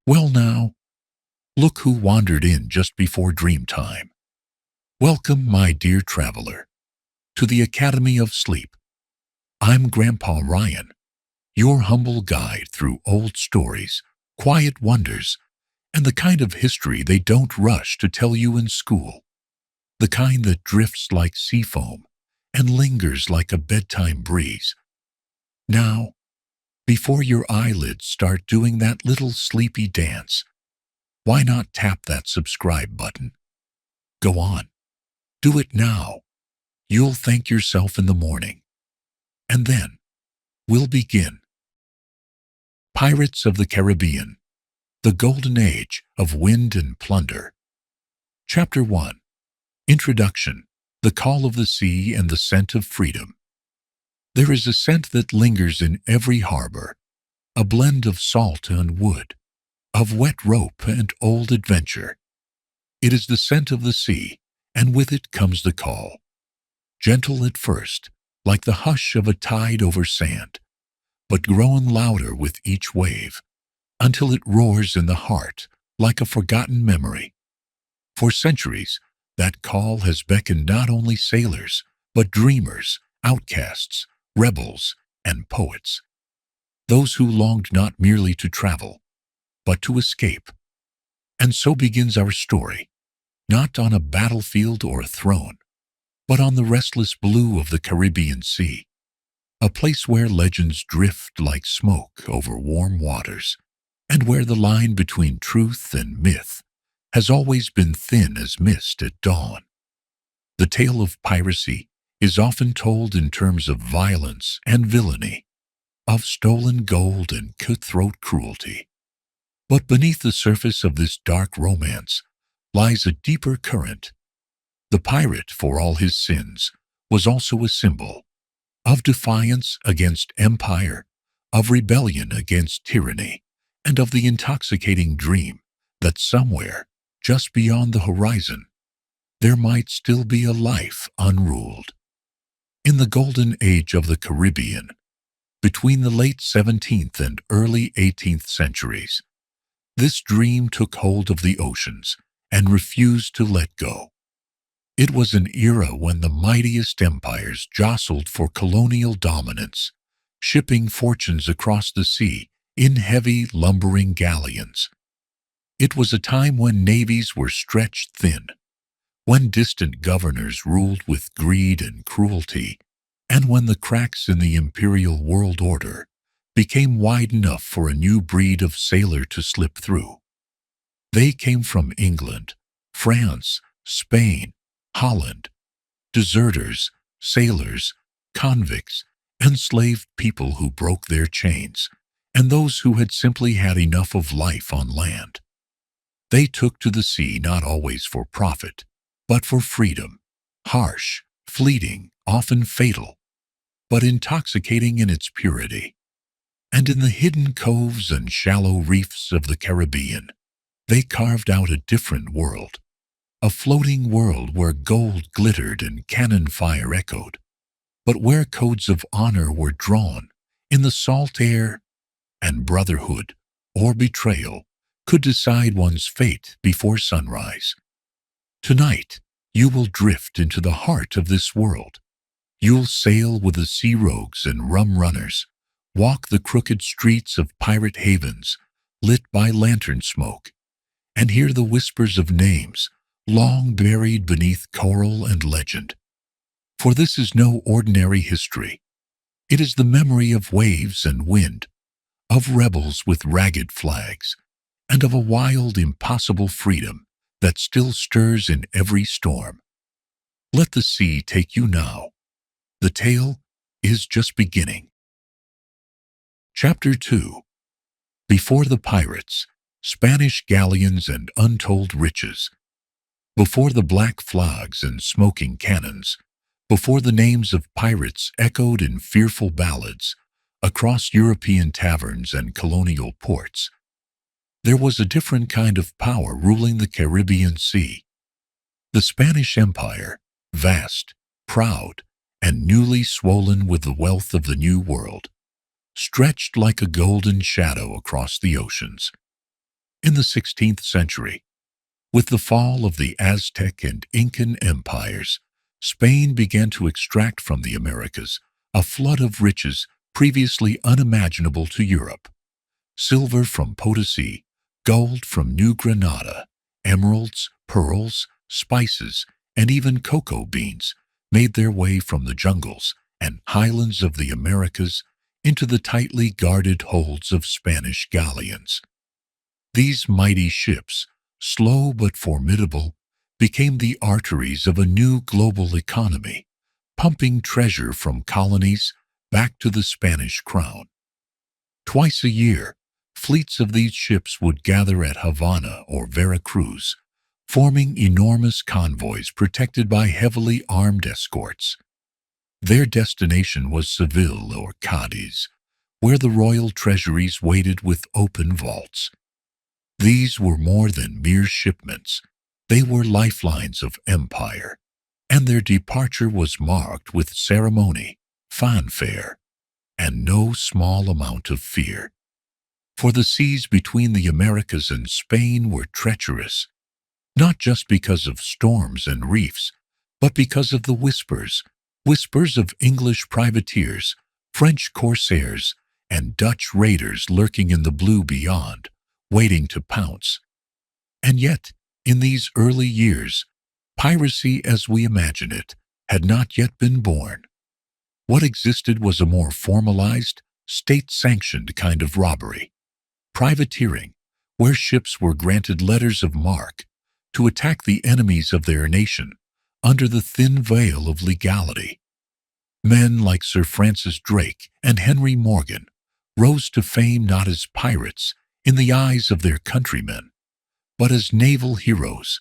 Well now, look who wandered in just before dream time. Welcome, my dear traveler, to the Academy of Sleep. I'm Grandpa Ryan, your humble guide through old stories, quiet wonders, and the kind of history they don't rush to tell you in school. The kind that drifts like sea foam and lingers like a bedtime breeze. Now, before your eyelids start doing that little sleepy dance, why not tap that subscribe button? Go on, do it now. You'll thank yourself in the morning. And then, we'll begin. Pirates of the Caribbean, the Golden Age of Wind and Plunder. Chapter 1. Introduction, the Call of the Sea and the Scent of Freedom. There is a scent that lingers in every harbor, a blend of salt and wood, of wet rope and old adventure. It is the scent of the sea, and with it comes the call. Gentle at first, like the hush of a tide over sand, but growing louder with each wave, until it roars in the heart like a forgotten memory. For centuries, that call has beckoned not only sailors, but dreamers, outcasts, rebels, and poets. Those who longed not merely to travel, but to escape. And so begins our story, not on a battlefield or a throne, but on the restless blue of the Caribbean Sea, a place where legends drift like smoke over warm waters, and where the line between truth and myth has always been thin as mist at dawn. The tale of piracy is often told in terms of violence and villainy, of stolen gold and cutthroat cruelty. But beneath the surface of this dark romance lies a deeper current. The pirate, for all his sins, was also a symbol of defiance against empire, of rebellion against tyranny, and of the intoxicating dream that somewhere, just beyond the horizon, there might still be a life unruled. In the Golden Age of the Caribbean, between the late 17th and early 18th centuries, this dream took hold of the oceans and refused to let go. It was an era when the mightiest empires jostled for colonial dominance, shipping fortunes across the sea in heavy, lumbering galleons. It was a time when navies were stretched thin, when distant governors ruled with greed and cruelty, and when the cracks in the imperial world order became wide enough for a new breed of sailor to slip through. They came from England, France, Spain, Holland, deserters, sailors, convicts, enslaved people who broke their chains, and those who had simply had enough of life on land. They took to the sea not always for profit, but for freedom, harsh, fleeting, often fatal, but intoxicating in its purity. And in the hidden coves and shallow reefs of the Caribbean, they carved out a different world, a floating world where gold glittered and cannon fire echoed, but where codes of honor were drawn in the salt air, and brotherhood or betrayal could decide one's fate before sunrise. Tonight, you will drift into the heart of this world. You'll sail with the sea rogues and rum runners, walk the crooked streets of pirate havens lit by lantern smoke, and hear the whispers of names long buried beneath coral and legend. For this is no ordinary history. It is the memory of waves and wind, of rebels with ragged flags, and of a wild, impossible freedom that still stirs in every storm. Let the sea take you now. The tale is just beginning. Chapter 2. Before the pirates, Spanish galleons and untold riches. Before the black flags and smoking cannons, before the names of pirates echoed in fearful ballads across European taverns and colonial ports, there was a different kind of power ruling the Caribbean Sea. The Spanish Empire, vast, proud, and newly swollen with the wealth of the New World, stretched like a golden shadow across the oceans. In the 16th century, with the fall of the Aztec and Incan empires, Spain began to extract from the Americas a flood of riches previously unimaginable to Europe. Silver from Potosi, gold from New Granada, emeralds, pearls, spices, and even cocoa beans made their way from the jungles and highlands of the Americas into the tightly guarded holds of Spanish galleons. These mighty ships, slow but formidable, became the arteries of a new global economy, pumping treasure from colonies back to the Spanish crown. Twice a year, fleets of these ships would gather at Havana or Veracruz, forming enormous convoys protected by heavily armed escorts. Their destination was Seville or Cadiz, where the royal treasuries waited with open vaults. These were more than mere shipments. They were lifelines of empire, and their departure was marked with ceremony, fanfare, and no small amount of fear. For the seas between the Americas and Spain were treacherous, not just because of storms and reefs, but because of the whispers of English privateers, French corsairs, and Dutch raiders lurking in the blue beyond, waiting to pounce. And yet, in these early years, piracy as we imagine it had not yet been born. What existed was a more formalized, state-sanctioned kind of robbery. Privateering, where ships were granted letters of marque to attack the enemies of their nation under the thin veil of legality. Men like Sir Francis Drake and Henry Morgan rose to fame not as pirates in the eyes of their countrymen, but as naval heroes,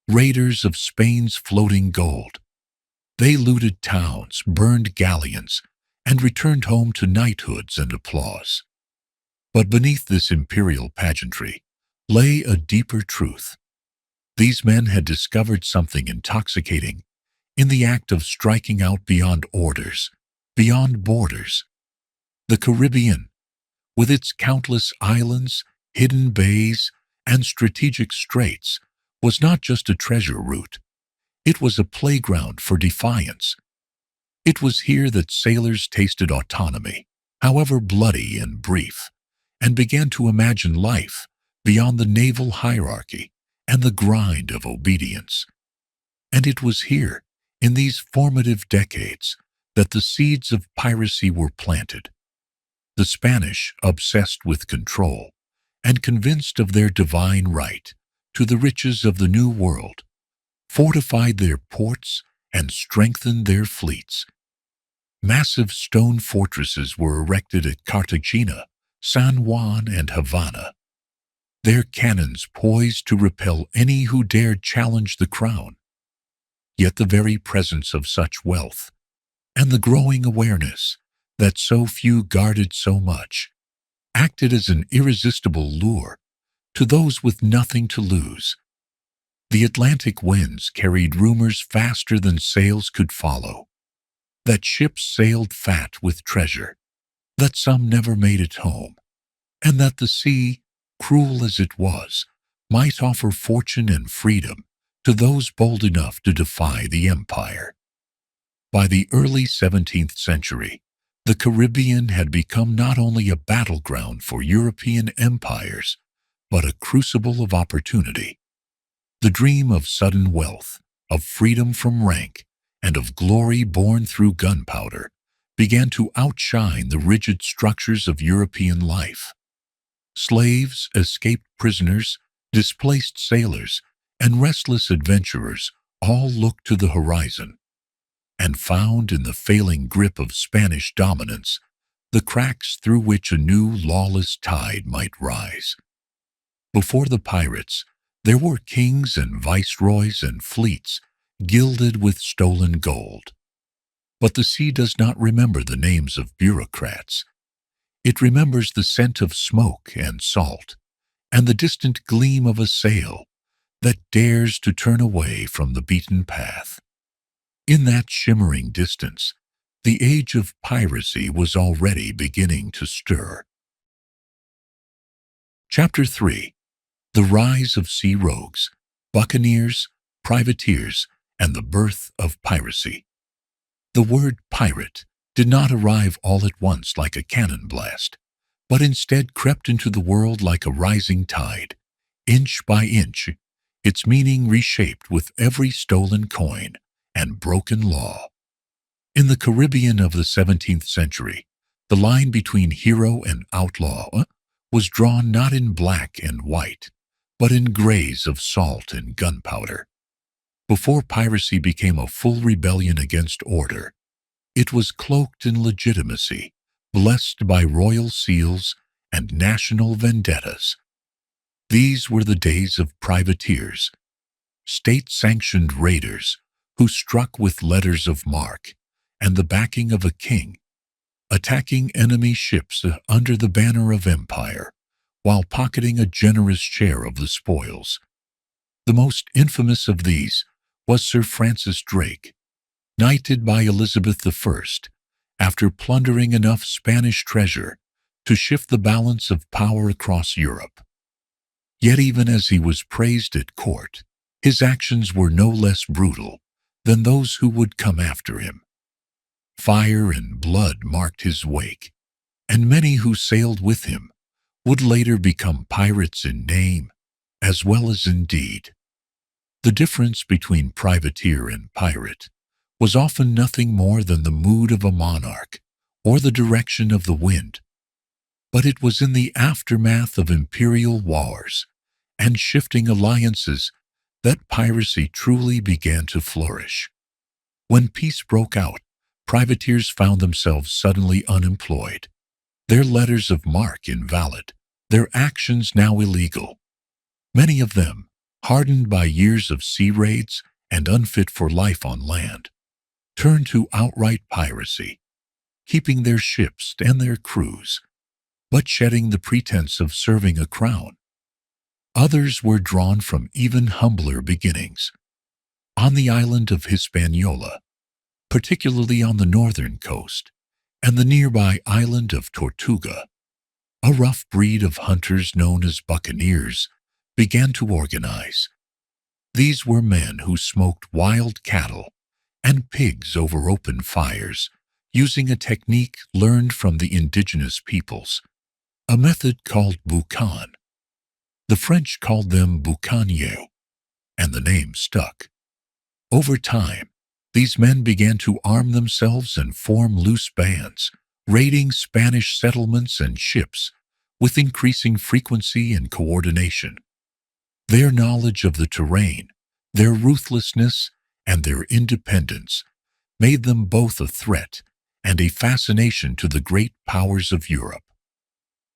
raiders of Spain's floating gold. They looted towns, burned galleons, and returned home to knighthoods and applause. But beneath this imperial pageantry lay a deeper truth. These men had discovered something intoxicating in the act of striking out beyond orders, beyond borders. The Caribbean, with its countless islands, hidden bays, and strategic straits, was not just a treasure route. It was a playground for defiance. It was here that sailors tasted autonomy, however bloody and brief, and began to imagine life beyond the naval hierarchy and the grind of obedience. And it was here, in these formative decades, that the seeds of piracy were planted. The Spanish, obsessed with control and convinced of their divine right to the riches of the New World, fortified their ports and strengthened their fleets. Massive stone fortresses were erected at Cartagena, San Juan, and Havana, their cannons poised to repel any who dared challenge the crown. Yet the very presence of such wealth, and the growing awareness that so few guarded so much, acted as an irresistible lure to those with nothing to lose. The Atlantic winds carried rumors faster than sails could follow, that ships sailed fat with treasure, that some never made it home, and that the sea, cruel as it was, might offer fortune and freedom to those bold enough to defy the empire. By the early 17th century, the Caribbean had become not only a battleground for European empires, but a crucible of opportunity. The dream of sudden wealth, of freedom from rank, and of glory born through gunpowder began to outshine the rigid structures of European life. Slaves, escaped prisoners, displaced sailors, and restless adventurers all looked to the horizon and found in the failing grip of Spanish dominance the cracks through which a new lawless tide might rise. Before the pirates, there were kings and viceroys and fleets gilded with stolen gold. But the sea does not remember the names of bureaucrats. It remembers the scent of smoke and salt, and the distant gleam of a sail that dares to turn away from the beaten path. In that shimmering distance, the age of piracy was already beginning to stir. Chapter 3. the rise of sea rogues, buccaneers, privateers, and the birth of piracy. The word pirate did not arrive all at once like a cannon blast, but instead crept into the world like a rising tide. Inch by inch, its meaning reshaped with every stolen coin and broken law. In the Caribbean of the 17th century, the line between hero and outlaw was drawn not in black and white, but in grays of salt and gunpowder. Before piracy became a full rebellion against order, it was cloaked in legitimacy, blessed by royal seals and national vendettas. These were the days of privateers, state-sanctioned raiders who struck with letters of marque and the backing of a king, attacking enemy ships under the banner of empire, while pocketing a generous share of the spoils. The most infamous of these was Sir Francis Drake, knighted by Elizabeth I after plundering enough Spanish treasure to shift the balance of power across Europe. Yet even as he was praised at court, his actions were no less brutal than those who would come after him. Fire and blood marked his wake, and many who sailed with him would later become pirates in name as well as in deed. The difference between privateer and pirate was often nothing more than the mood of a monarch or the direction of the wind. But it was in the aftermath of imperial wars and shifting alliances that piracy truly began to flourish. When peace broke out, privateers found themselves suddenly unemployed, their letters of marque invalid, their actions now illegal. Many of them, hardened by years of sea raids and unfit for life on land, turned to outright piracy, keeping their ships and their crews, but shedding the pretense of serving a crown. Others were drawn from even humbler beginnings. On the island of Hispaniola, particularly on the northern coast, and the nearby island of Tortuga, a rough breed of hunters known as buccaneers began to organize. These were men who smoked wild cattle and pigs over open fires, using a technique learned from the indigenous peoples, a method called boucan. The French called them bucaniers, and the name stuck. Over time, these men began to arm themselves and form loose bands, raiding Spanish settlements and ships with increasing frequency and coordination. Their knowledge of the terrain, their ruthlessness, and their independence made them both a threat and a fascination to the great powers of Europe.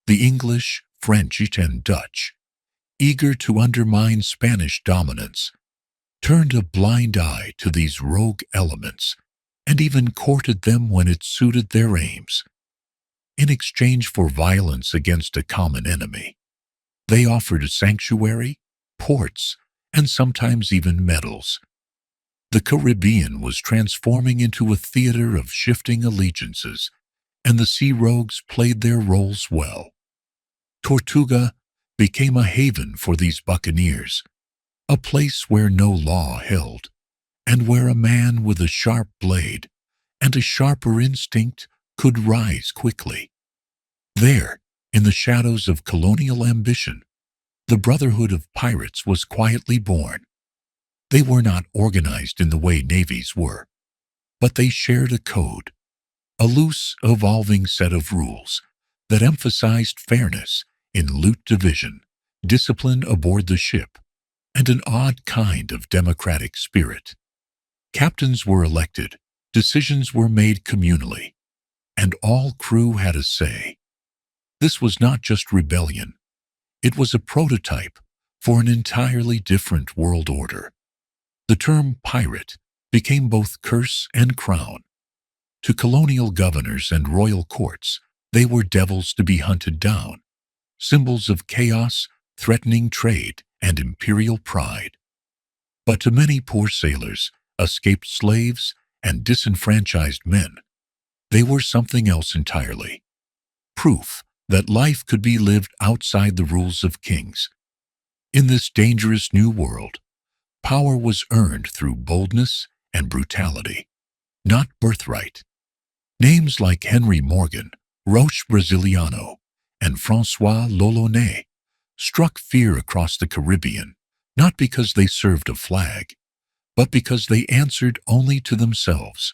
The English, French, and Dutch, eager to undermine Spanish dominance, turned a blind eye to these rogue elements and even courted them when it suited their aims. In exchange for violence against a common enemy, they offered a sanctuary, ports, and sometimes even medals. The Caribbean was transforming into a theater of shifting allegiances, and the sea rogues played their roles well. Tortuga became a haven for these buccaneers, a place where no law held, and where a man with a sharp blade and a sharper instinct could rise quickly. There, in the shadows of colonial ambition, the Brotherhood of Pirates was quietly born. They were not organized in the way navies were, but they shared a code, a loose, evolving set of rules that emphasized fairness in loot division, discipline aboard the ship, and an odd kind of democratic spirit. Captains were elected, decisions were made communally, and all crew had a say. This was not just rebellion. It was a prototype for an entirely different world order. The term pirate became both curse and crown. To colonial governors and royal courts, they were devils to be hunted down, symbols of chaos, threatening trade, and imperial pride. But to many poor sailors, escaped slaves, and disenfranchised men, they were something else entirely. Proof that life could be lived outside the rules of kings. In this dangerous new world, power was earned through boldness and brutality, not birthright. Names like Henry Morgan, Roche Brasiliano, and François l'Olonnais struck fear across the Caribbean, not because they served a flag, but because they answered only to themselves.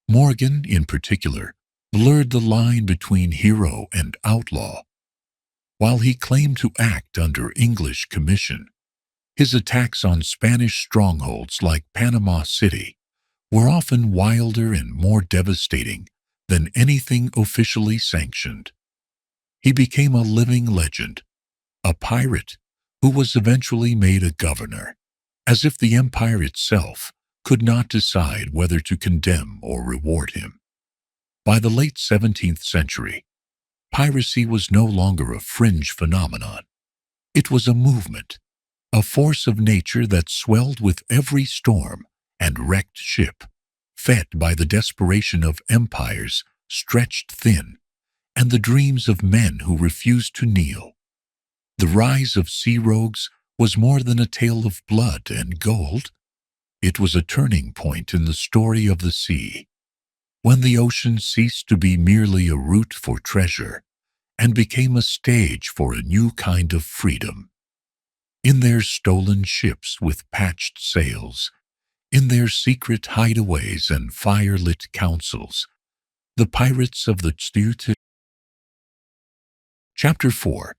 Morgan, in particular, blurred the line between hero and outlaw. While he claimed to act under English commission, his attacks on Spanish strongholds like Panama City were often wilder and more devastating than anything officially sanctioned. He became a living legend, a pirate who was eventually made a governor, as if the empire itself could not decide whether to condemn or reward him. By the late 17th century, piracy was no longer a fringe phenomenon. It was a movement, a force of nature that swelled with every storm and wrecked ship, fed by the desperation of empires stretched thin and the dreams of men who refused to kneel. The rise of sea rogues was more than a tale of blood and gold. It was a turning point in the story of the sea, when the ocean ceased to be merely a route for treasure and became a stage for a new kind of freedom. In their stolen ships with patched sails, in their secret hideaways and fire-lit councils, the pirates of the Tsute. Chapter 4.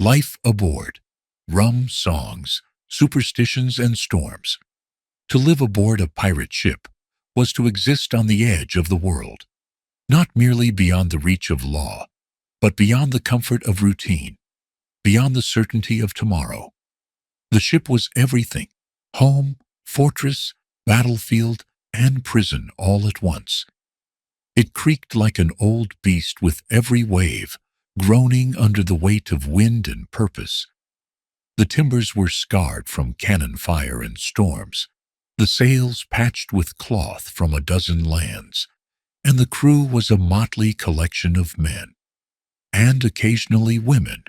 Life Aboard. Rum, Songs, Superstitions, and Storms. To live aboard a pirate ship was to exist on the edge of the world, not merely beyond the reach of law, but beyond the comfort of routine, beyond the certainty of tomorrow. The ship was everything: home, fortress, battlefield, and prison all at once. It creaked like an old beast with every wave, groaning under the weight of wind and purpose. The timbers were scarred from cannon fire and storms, the sails patched with cloth from a dozen lands, and the crew was a motley collection of men, and occasionally women,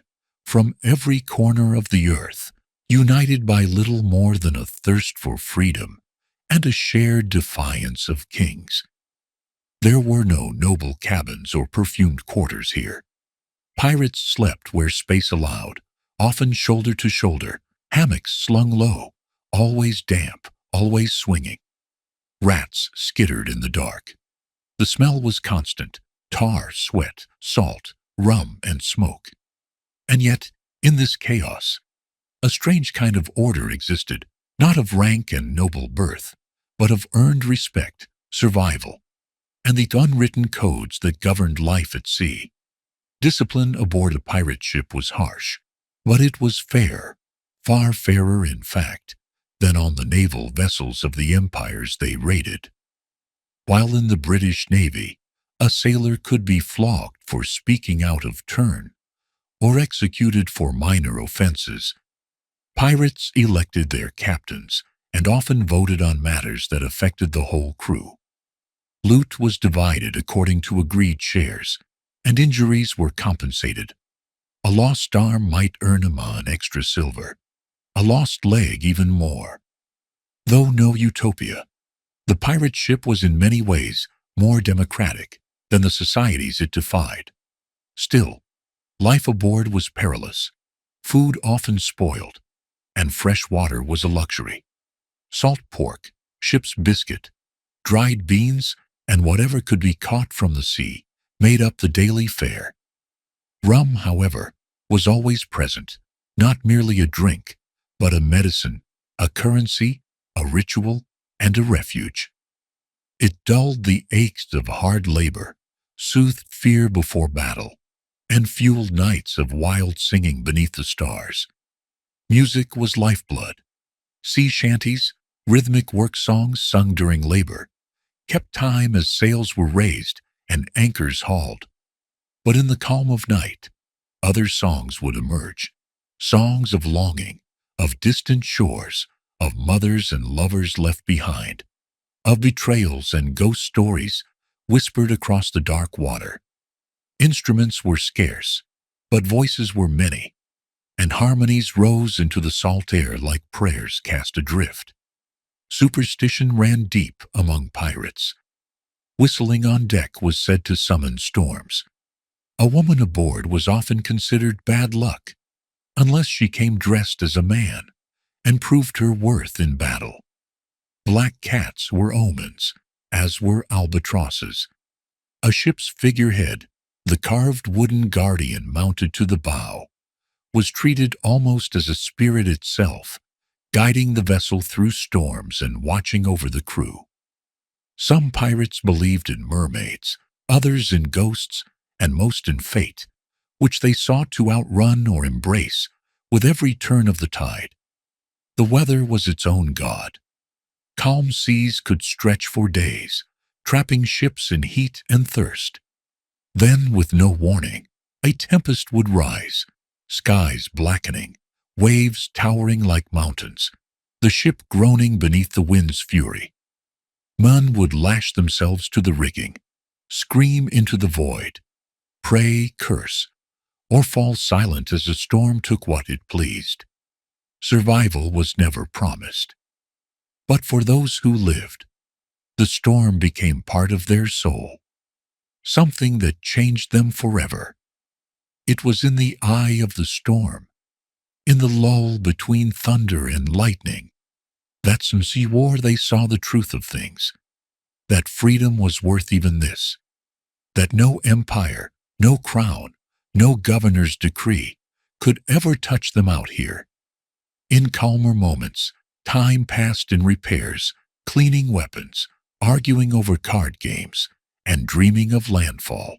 from every corner of the earth, united by little more than a thirst for freedom and a shared defiance of kings. There were no noble cabins or perfumed quarters here. Pirates slept where space allowed, often shoulder to shoulder, hammocks slung low, always damp, always swinging. Rats skittered in the dark. The smell was constant: tar, sweat, salt, rum, and smoke. And yet, in this chaos, a strange kind of order existed, not of rank and noble birth, but of earned respect, survival, and the unwritten codes that governed life at sea. Discipline aboard a pirate ship was harsh, but it was fair, far fairer in fact, than on the naval vessels of the empires they raided. While in the British Navy, a sailor could be flogged for speaking out of turn or executed for minor offenses, pirates elected their captains and often voted on matters that affected the whole crew. Loot was divided according to agreed shares, and injuries were compensated. A lost arm might earn a man extra silver, a lost leg even more. Though no utopia, the pirate ship was in many ways more democratic than the societies it defied. Still, life aboard was perilous, food often spoiled, and fresh water was a luxury. Salt pork, ship's biscuit, dried beans, and whatever could be caught from the sea made up the daily fare. Rum, however, was always present, not merely a drink, but a medicine, a currency, a ritual, and a refuge. It dulled the aches of hard labor, soothed fear before battle, and fueled nights of wild singing beneath the stars. Music was lifeblood. Sea shanties, rhythmic work songs sung during labor, kept time as sails were raised and anchors hauled. But in the calm of night, other songs would emerge, songs of longing, of distant shores, of mothers and lovers left behind, of betrayals and ghost stories whispered across the dark water. Instruments were scarce, but voices were many. and harmonies rose into the salt air like prayers cast adrift. Superstition ran deep among pirates. Whistling on deck was said to summon storms. A woman aboard was often considered bad luck, unless she came dressed as a man and proved her worth in battle. Black cats were omens, as were albatrosses. A ship's figurehead, the carved wooden guardian mounted to the bow, was treated almost as a spirit itself, guiding the vessel through storms and watching over the crew. Some pirates believed in mermaids, others in ghosts, and most in fate, which they sought to outrun or embrace with every turn of the tide. The weather was its own god. Calm seas could stretch for days, trapping ships in heat and thirst. Then, with no warning, a tempest would rise, skies blackening, waves towering like mountains, the ship groaning beneath the wind's fury. Men would lash themselves to the rigging, scream into the void, pray, curse, or fall silent as the storm took what it pleased. Survival was never promised. But for those who lived, the storm became part of their soul, something that changed them forever. It was in the eye of the storm, in the lull between thunder and lightning, that since ye war they saw the truth of things, that freedom was worth even this, that no empire, no crown, no governor's decree could ever touch them out here. In calmer moments, time passed in repairs, cleaning weapons, arguing over card games, and dreaming of landfall.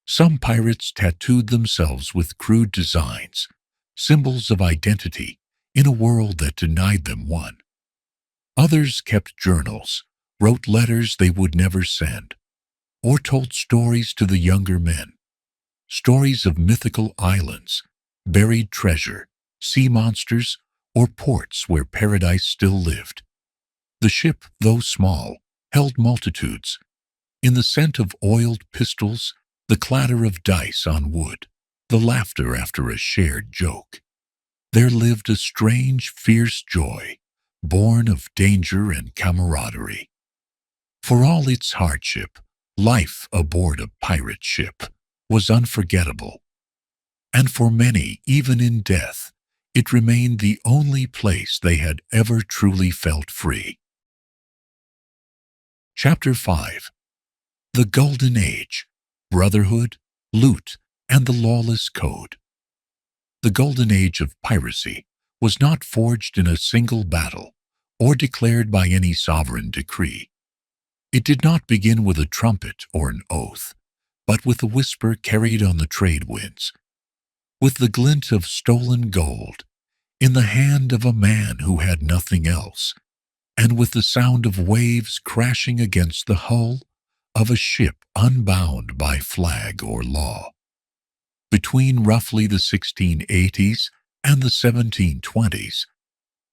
Some pirates tattooed themselves with crude designs, symbols of identity in a world that denied them one. Others kept journals, wrote letters they would never send, or told stories to the younger men, stories of mythical islands, buried treasure, sea monsters, or ports where paradise still lived. The ship, though small, held multitudes. In the scent of oiled pistols, the clatter of dice on wood, the laughter after a shared joke, there lived a strange, fierce joy, born of danger and camaraderie. For all its hardship, life aboard a pirate ship was unforgettable. And for many, even in death, it remained the only place they had ever truly felt free. Chapter 5. The Golden Age, Brotherhood, Loot, and the Lawless Code. The Golden Age of Piracy was not forged in a single battle or declared by any sovereign decree. It did not begin with a trumpet or an oath, but with a whisper carried on the trade winds, with the glint of stolen gold in the hand of a man who had nothing else, and with the sound of waves crashing against the hull of a ship unbound by flag or law. Between roughly the 1680s and the 1720s,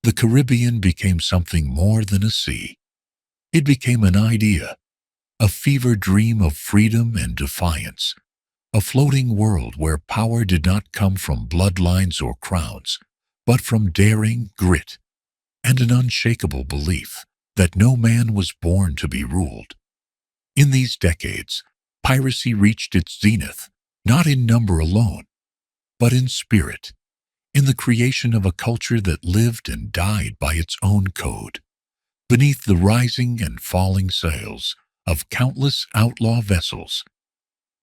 the Caribbean became something more than a sea. It became an idea, a fever dream of freedom and defiance, a floating world where power did not come from bloodlines or crowns, but from daring, grit, and an unshakable belief that no man was born to be ruled. In these decades, piracy reached its zenith, not in number alone, but in spirit, in the creation of a culture that lived and died by its own code, beneath the rising and falling sails of countless outlaw vessels.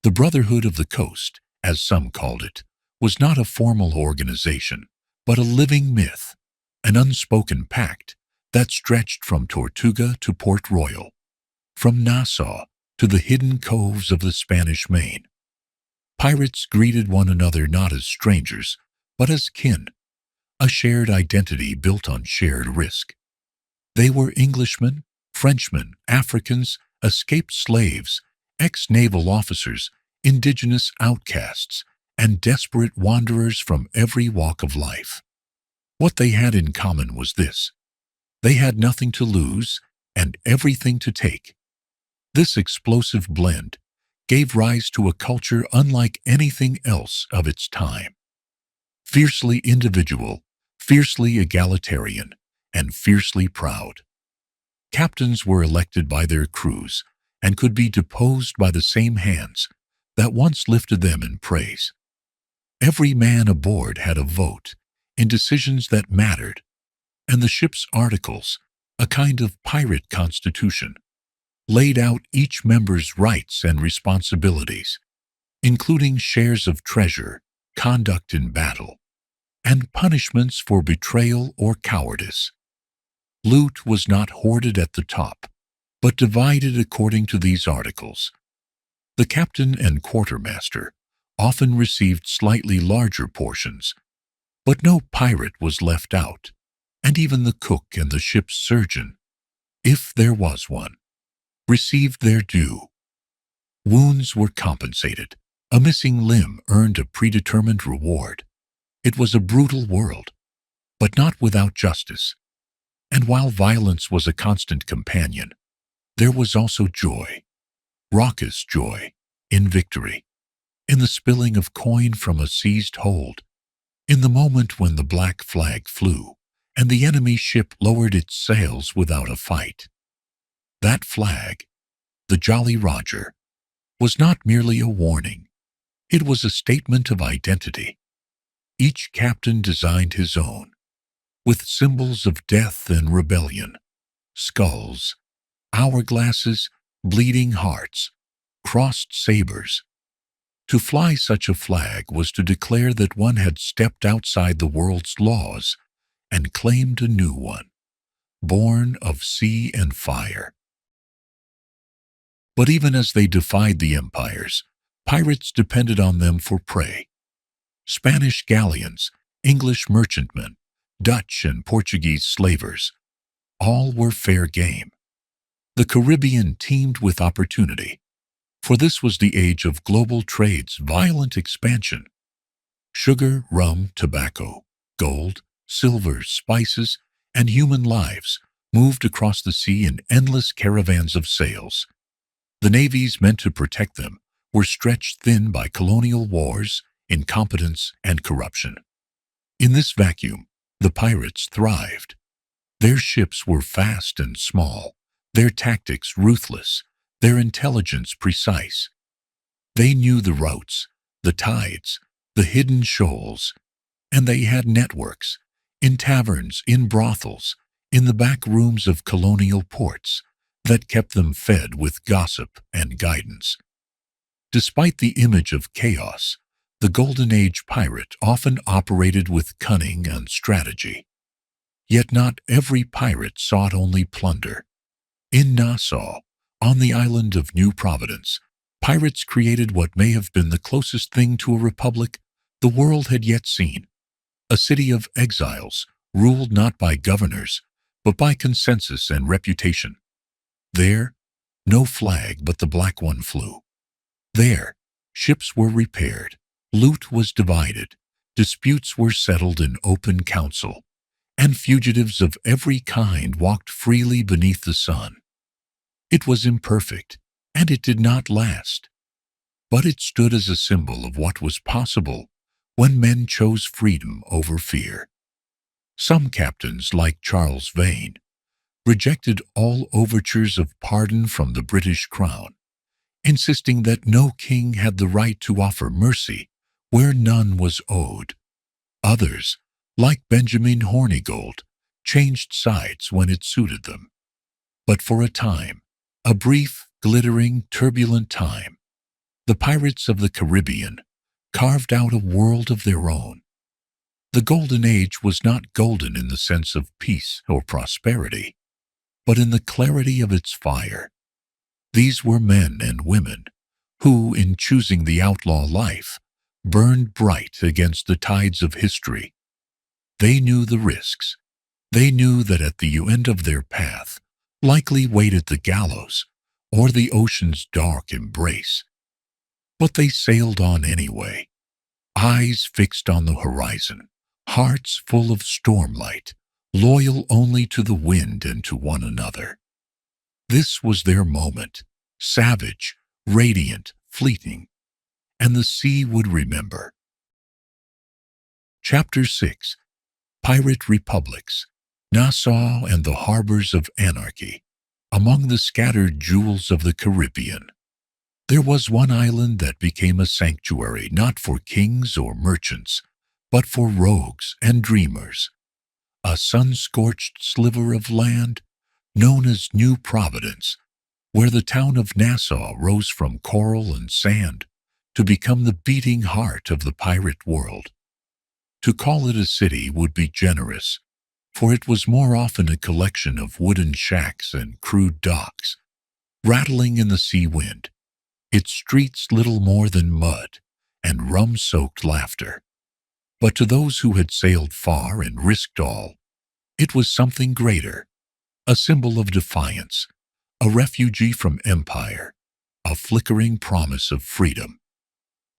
The Brotherhood of the Coast, as some called it, was not a formal organization, but a living myth, an unspoken pact that stretched from Tortuga to Port Royal, from Nassau to the hidden coves of the Spanish Main. Pirates greeted one another not as strangers, but as kin, a shared identity built on shared risk. They were Englishmen, Frenchmen, Africans, escaped slaves, ex-naval officers, indigenous outcasts, and desperate wanderers from every walk of life. What they had in common was this: they had nothing to lose and everything to take. This explosive blend gave rise to a culture unlike anything else of its time. fiercely individual, fiercely egalitarian, and fiercely proud. Captains were elected by their crews and could be deposed by the same hands that once lifted them in praise. Every man aboard had a vote in decisions that mattered, and the ship's articles, a kind of pirate constitution, laid out each member's rights and responsibilities, including shares of treasure, conduct in battle, and punishments for betrayal or cowardice. Loot was not hoarded at the top, but divided according to these articles. The captain and quartermaster often received slightly larger portions, but no pirate was left out, and even the cook and the ship's surgeon, if there was one, received their due. Wounds were compensated. A missing limb earned a predetermined reward. It was a brutal world, but not without justice. And while violence was a constant companion, there was also joy, raucous joy, in victory, in the spilling of coin from a seized hold, in the moment when the black flag flew and the enemy ship lowered its sails without a fight. That flag, the Jolly Roger, was not merely a warning. It was a statement of identity. Each captain designed his own, with symbols of death and rebellion, skulls, hourglasses, bleeding hearts, crossed sabers. To fly such a flag was to declare that one had stepped outside the world's laws and claimed a new one, born of sea and fire. But even as they defied the empires, pirates depended on them for prey. Spanish galleons, English merchantmen, Dutch and Portuguese slavers, all were fair game. The Caribbean teemed with opportunity, for this was the age of global trade's violent expansion. Sugar, rum, tobacco, gold, silver, spices, and human lives moved across the sea in endless caravans of sails. The navies meant to protect them were stretched thin by colonial wars, incompetence, and corruption. In this vacuum, the pirates thrived. Their ships were fast and small, their tactics ruthless, their intelligence precise. They knew the routes, the tides, the hidden shoals, and they had networks, in taverns, in brothels, in the back rooms of colonial ports, that kept them fed with gossip and guidance. Despite the image of chaos, the Golden Age pirate often operated with cunning and strategy. Yet not every pirate sought only plunder. In Nassau, on the island of New Providence, pirates created what may have been the closest thing to a republic the world had yet seen. A city of exiles, ruled not by governors, but by consensus and reputation. There, no flag but the black one flew. There, ships were repaired, loot was divided, disputes were settled in open council, and fugitives of every kind walked freely beneath the sun. It was imperfect, and it did not last, but it stood as a symbol of what was possible when men chose freedom over fear. Some captains, like Charles Vane, rejected all overtures of pardon from the British Crown, insisting that no king had the right to offer mercy where none was owed. Others, like Benjamin Hornigold, changed sides when it suited them. But for a time, a brief, glittering, turbulent time, the pirates of the Caribbean carved out a world of their own. The Golden Age was not golden in the sense of peace or prosperity, but in the clarity of its fire. These were men and women who, in choosing the outlaw life, burned bright against the tides of history. They knew the risks. They knew that at the end of their path likely waited the gallows or the ocean's dark embrace. But they sailed on anyway, eyes fixed on the horizon, hearts full of stormlight, loyal only to the wind and to one another. This was their moment, savage, radiant, fleeting, and the sea would remember. Chapter 6. Pirate Republics, Nassau and the Harbors of Anarchy. Among the scattered jewels of the Caribbean, there was one island that became a sanctuary not for kings or merchants, but for rogues and dreamers. A sun-scorched sliver of land known as New Providence, where the town of Nassau rose from coral and sand to become the beating heart of the pirate world. To call it a city would be generous, for it was more often a collection of wooden shacks and crude docks, rattling in the sea wind, its streets little more than mud and rum-soaked laughter. But to those who had sailed far and risked all, it was something greater, a symbol of defiance, a refugee from empire, a flickering promise of freedom.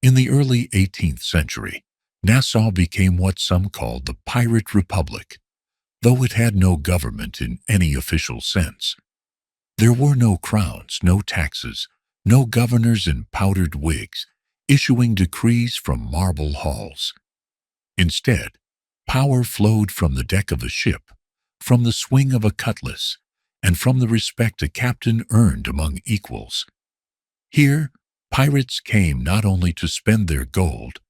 In the early 18th century, Nassau became what some called the Pirate Republic, though it had no government in any official sense. There were no crowns, no taxes, no governors in powdered wigs, issuing decrees from marble halls. Instead, power flowed from the deck of a ship, from the swing of a cutlass, and from the respect a captain earned among equals. Here, pirates came not only to spend their gold,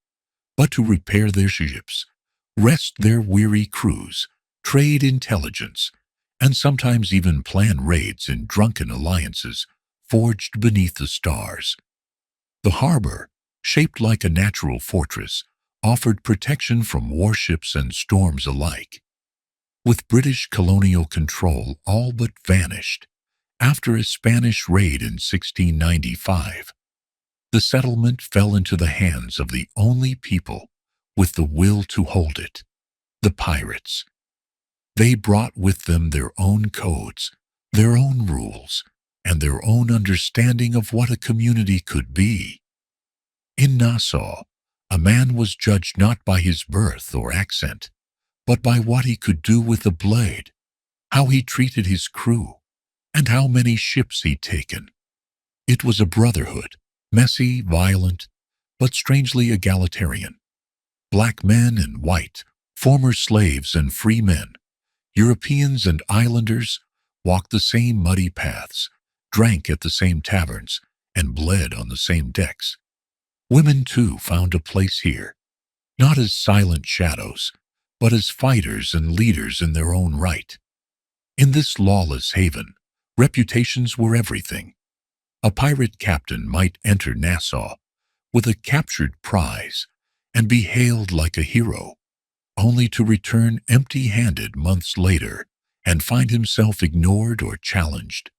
but to repair their ships, rest their weary crews, trade intelligence, and sometimes even plan raids in drunken alliances forged beneath the stars. The harbor, shaped like a natural fortress, offered protection from warships and storms alike. With British colonial control all but vanished after a Spanish raid in 1695, the settlement fell into the hands of the only people with the will to hold it, the pirates. They brought with them their own codes, their own rules, and their own understanding of what a community could be. In Nassau, a man was judged not by his birth or accent, but by what he could do with a blade, how he treated his crew, and how many ships he'd taken. It was a brotherhood, messy, violent, but strangely egalitarian. Black men and white, former slaves and free men, Europeans and islanders walked the same muddy paths, drank at the same taverns, and bled on the same decks. Women, too, found a place here, not as silent shadows, but as fighters and leaders in their own right. In this lawless haven, reputations were everything. A pirate captain might enter Nassau with a captured prize and be hailed like a hero, only to return empty-handed months later and find himself ignored or challenged.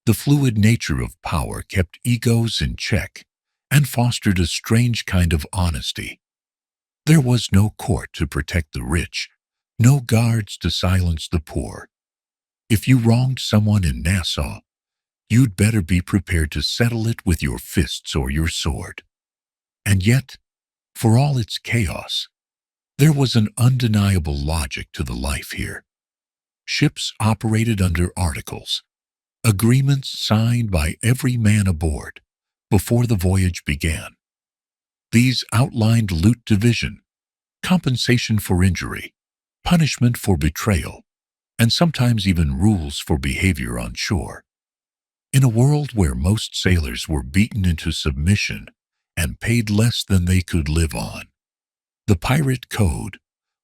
The fluid nature of power kept egos in check and fostered a strange kind of honesty. There was no court to protect the rich, no guards to silence the poor. If you wronged someone in Nassau, you'd better be prepared to settle it with your fists or your sword. And yet, for all its chaos, there was an undeniable logic to the life here. Ships operated under articles, agreements signed by every man aboard before the voyage began. These outlined loot division, compensation for injury, punishment for betrayal, and sometimes even rules for behavior on shore. In a world where most sailors were beaten into submission and paid less than they could live on, the Pirate Code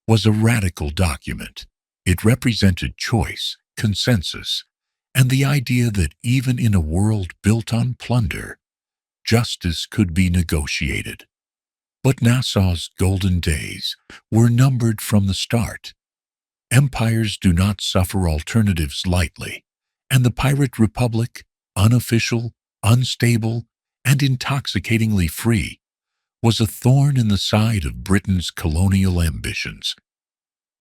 was a radical document. It represented choice, consensus, and the idea that even in a world built on plunder, justice could be negotiated. But Nassau's golden days were numbered from the start. Empires do not suffer alternatives lightly, and the Pirate Republic, unofficial, unstable, and intoxicatingly free, was a thorn in the side of Britain's colonial ambitions.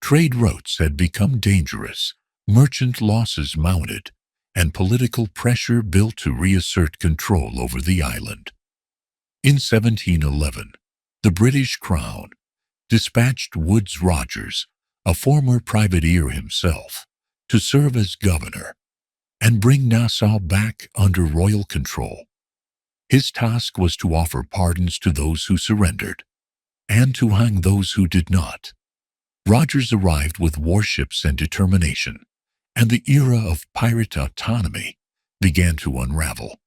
Trade routes had become dangerous, merchant losses mounted, and political pressure built to reassert control over the island. In 1711, the British Crown dispatched Woodes Rogers, a former privateer himself, to serve as governor and bring Nassau back under royal control. His task was to offer pardons to those who surrendered, and to hang those who did not. Rogers arrived with warships and determination, and the era of pirate autonomy began to unravel.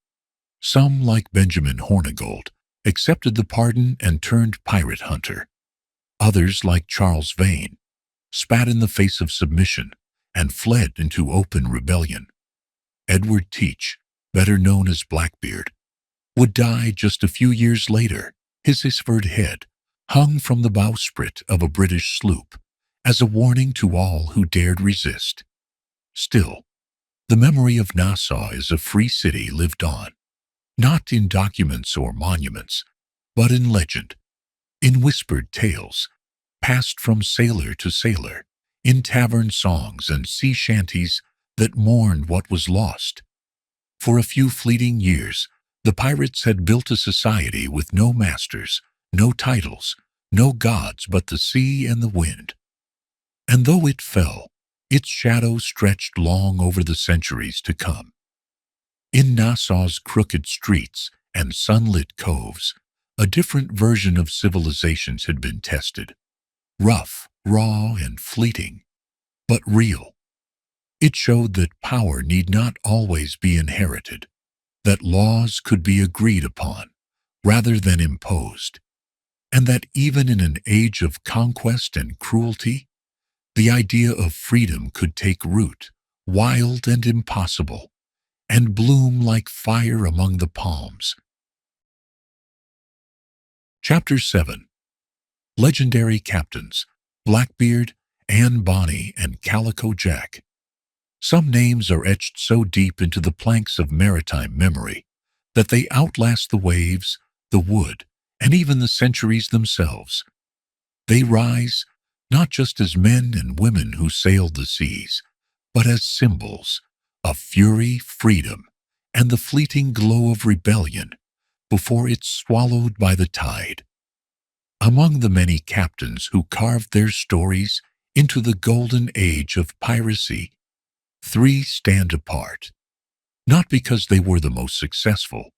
Some, like Benjamin Hornigold, accepted the pardon and turned pirate hunter. Others, like Charles Vane, spat in the face of submission and fled into open rebellion. Edward Teach, better known as Blackbeard, would die just a few years later, his severed head hung from the bowsprit of a British sloop as a warning to all who dared resist. Still, the memory of Nassau as a free city lived on, not in documents or monuments, but in legend, in whispered tales, passed from sailor to sailor, in tavern songs and sea shanties that mourned what was lost. For a few fleeting years, the pirates had built a society with no masters, no titles, no gods but the sea and the wind. And though it fell, its shadow stretched long over the centuries to come. In Nassau's crooked streets and sunlit coves, a different version of civilizations had been tested. Rough, raw, and fleeting, but real. It showed that power need not always be inherited, that laws could be agreed upon rather than imposed, and that even in an age of conquest and cruelty, the idea of freedom could take root, wild and impossible, and bloom like fire among the palms. Chapter 7. Legendary Captains, Blackbeard, Bonny, and Calico Jack. Some names are etched so deep into the planks of maritime memory that they outlast the waves, the wood, and even the centuries themselves. They rise not just as men and women who sailed the seas, but as symbols of fury, freedom, and the fleeting glow of rebellion before it's swallowed by the tide. Among the many captains who carved their stories into the Golden Age of Piracy, 3 stand apart, not because they were the most successful,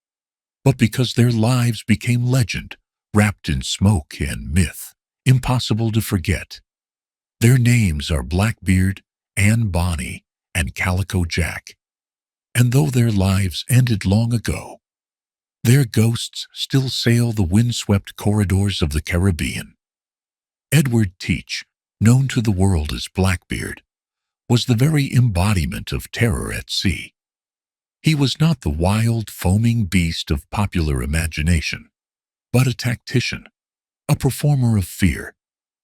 but because their lives became legend, wrapped in smoke and myth, impossible to forget. Their names are Blackbeard, Bonny, and Calico Jack, and though their lives ended long ago, their ghosts still sail the windswept corridors of the Caribbean. Edward Teach, known to the world as Blackbeard, was the very embodiment of terror at sea. He was not the wild, foaming beast of popular imagination, but a tactician, a performer of fear,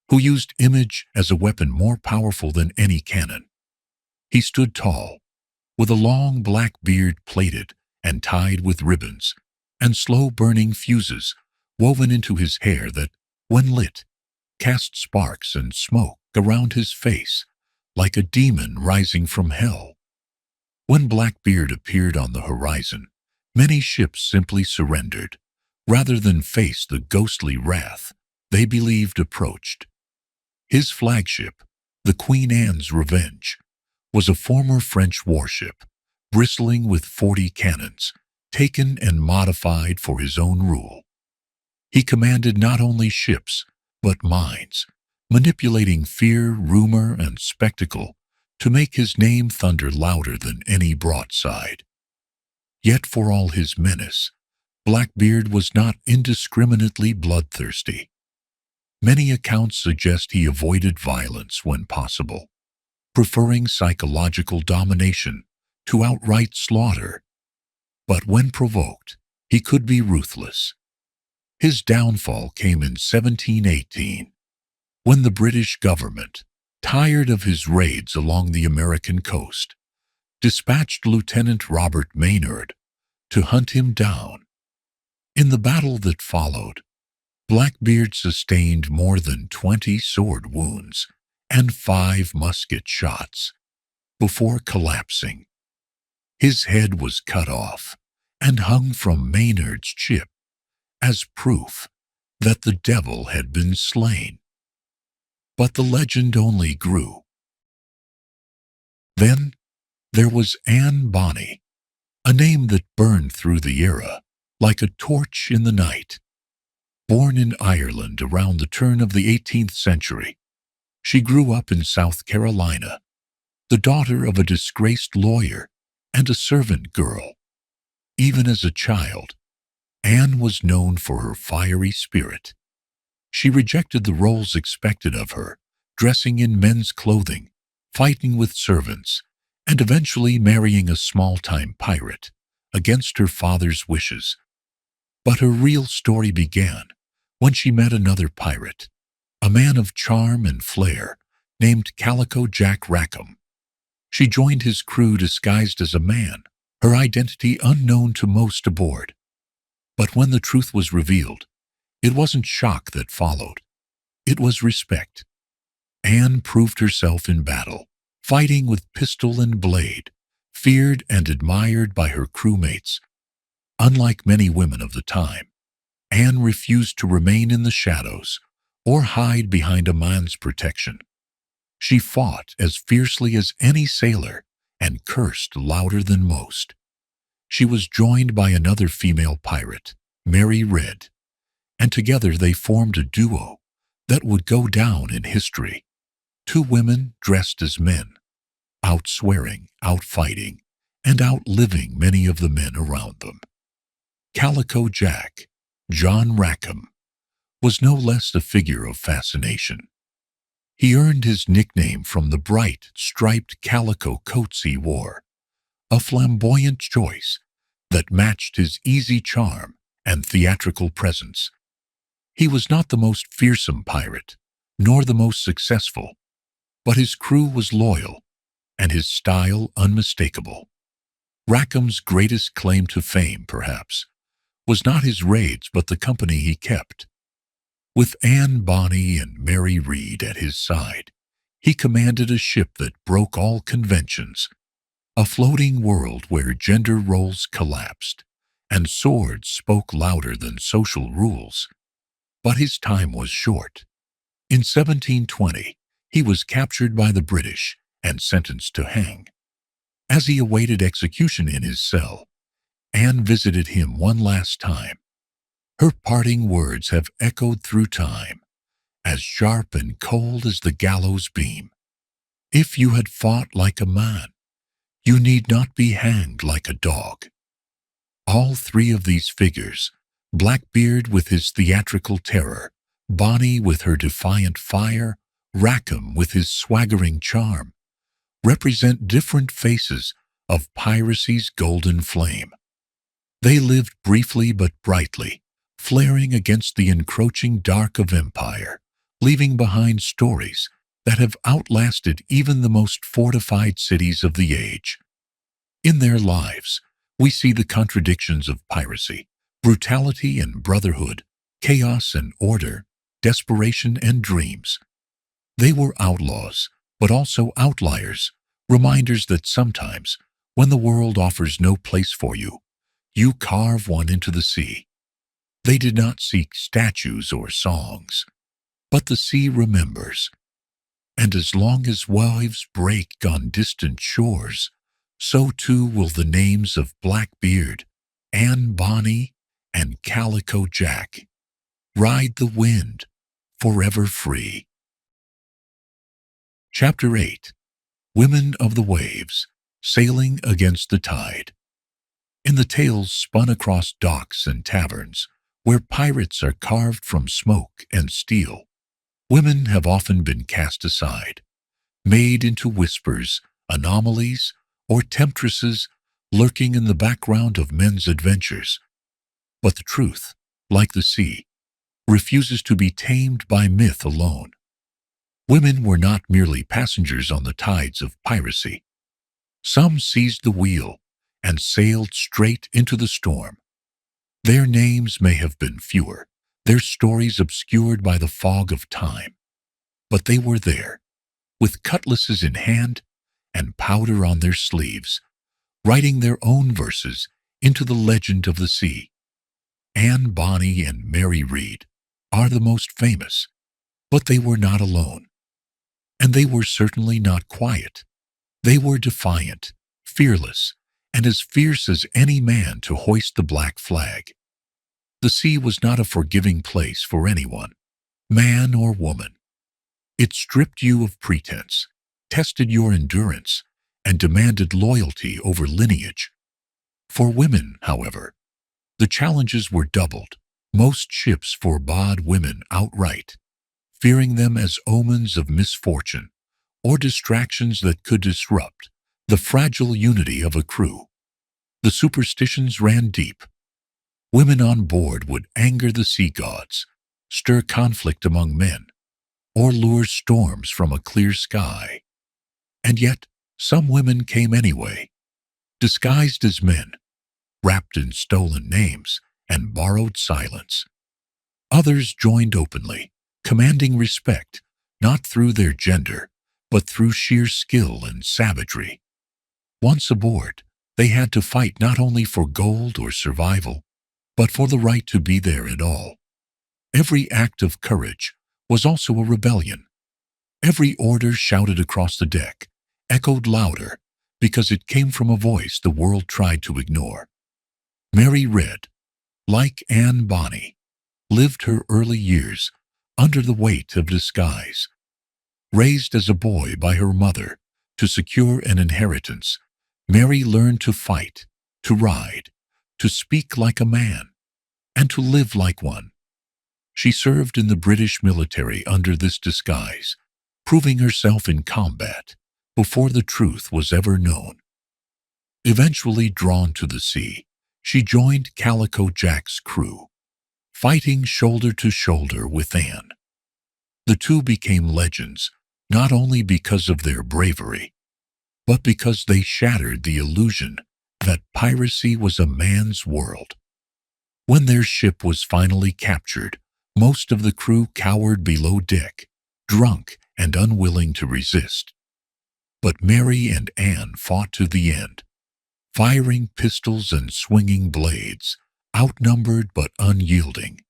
who used image as a weapon more powerful than any cannon. He stood tall, with a long black beard plaited and tied with ribbons, and slow-burning fuses woven into his hair that, when lit, cast sparks and smoke around his face like a demon rising from hell. When Blackbeard appeared on the horizon, many ships simply surrendered, rather than face the ghostly wrath they believed approached. His flagship, the Queen Anne's Revenge, was a former French warship, bristling with 40 cannons, taken and modified for his own rule. He commanded not only ships, but minds, manipulating fear, rumor, and spectacle to make his name thunder louder than any broadside. Yet for all his menace, Blackbeard was not indiscriminately bloodthirsty. Many accounts suggest he avoided violence when possible, preferring psychological domination to outright slaughter. But when provoked, he could be ruthless. His downfall came in 1718, when the British government, tired of his raids along the American coast, dispatched Lieutenant Robert Maynard to hunt him down. In the battle that followed, Blackbeard sustained more than 20 sword wounds and 5 musket shots before collapsing. His head was cut off and hung from Maynard's ship as proof that the devil had been slain. But the legend only grew. Then there was Bonny, a name that burned through the era like a torch in the night. Born in Ireland around the turn of the 18th century, she grew up in South Carolina, the daughter of a disgraced lawyer and a servant girl. Even as a child, Anne was known for her fiery spirit. She rejected the roles expected of her, dressing in men's clothing, fighting with servants, and eventually marrying a small-time pirate against her father's wishes. But her real story began when she met another pirate, a man of charm and flair named Calico Jack Rackham. She joined his crew disguised as a man, her identity unknown to most aboard. But when the truth was revealed, it wasn't shock that followed. It was respect. Anne proved herself in battle, fighting with pistol and blade, feared and admired by her crewmates. Unlike many women of the time, Anne refused to remain in the shadows or hide behind a man's protection. She fought as fiercely as any sailor and cursed louder than most. She was joined by another female pirate, Mary Red, and together they formed a duo that would go down in history. Two women dressed as men, outswearing, outfighting, and outliving many of the men around them. Calico Jack, John Rackham, was no less a figure of fascination. He earned his nickname from the bright, striped calico coats he wore, a flamboyant choice that matched his easy charm and theatrical presence. He was not the most fearsome pirate, nor the most successful, but his crew was loyal and his style unmistakable. Rackham's greatest claim to fame, perhaps, was not his raids but the company he kept. With Anne Bonny and Mary Read at his side, he commanded a ship that broke all conventions, a floating world where gender roles collapsed and swords spoke louder than social rules. But his time was short. In 1720, he was captured by the British and sentenced to hang. As he awaited execution in his cell, Anne visited him one last time. Her parting words have echoed through time, as sharp and cold as the gallows beam. If you had fought like a man, you need not be hanged like a dog. All three of these figures, Blackbeard with his theatrical terror, Bonny with her defiant fire, Rackham with his swaggering charm, represent different faces of piracy's golden flame. They lived briefly but brightly, flaring against the encroaching dark of empire, leaving behind stories that have outlasted even the most fortified cities of the age. In their lives, we see the contradictions of piracy, brutality and brotherhood, chaos and order, desperation and dreams. They were outlaws, but also outliers, reminders that sometimes, when the world offers no place for you, you carve one into the sea. They did not seek statues or songs, but the sea remembers. And as long as waves break on distant shores, so too will the names of Blackbeard, Anne Bonny, and Calico Jack ride the wind, forever free. Chapter 8. Women of the Waves, Sailing Against the Tide. In the tales spun across docks and taverns, where pirates are carved from smoke and steel, women have often been cast aside, made into whispers, anomalies, or temptresses lurking in the background of men's adventures. But the truth, like the sea, refuses to be tamed by myth alone. Women were not merely passengers on the tides of piracy. Some seized the wheel and sailed straight into the storm. Their names may have been fewer, their stories obscured by the fog of time, but they were there, with cutlasses in hand and powder on their sleeves, writing their own verses into the legend of the sea. Anne Bonny and Mary Read are the most famous, but they were not alone. And they were certainly not quiet. They were defiant, fearless, and as fierce as any man to hoist the black flag. The sea was not a forgiving place for anyone, man or woman. It stripped you of pretense, tested your endurance, and demanded loyalty over lineage. For women, however, the challenges were doubled. Most ships forbade women outright, fearing them as omens of misfortune or distractions that could disrupt the fragile unity of a crew. The superstitions ran deep. Women on board would anger the sea gods, stir conflict among men, or lure storms from a clear sky. And yet, some women came anyway, disguised as men, wrapped in stolen names and borrowed silence. Others joined openly, commanding respect, not through their gender, but through sheer skill and savagery. Once aboard, they had to fight not only for gold or survival, but for the right to be there at all. Every act of courage was also a rebellion. Every order shouted across the deck echoed louder because it came from a voice the world tried to ignore. Mary Red, like Bonny, lived her early years under the weight of disguise. Raised as a boy by her mother to secure an inheritance, Mary learned to fight, to ride, to speak like a man, and to live like one. She served in the British military under this disguise, proving herself in combat before the truth was ever known. Eventually drawn to the sea, she joined Calico Jack's crew, fighting shoulder to shoulder with Anne. The two became legends not only because of their bravery, but because they shattered the illusion that piracy was a man's world. When their ship was finally captured, most of the crew cowered below deck, drunk and unwilling to resist. But Mary and Anne fought to the end, firing pistols and swinging blades, outnumbered but unyielding.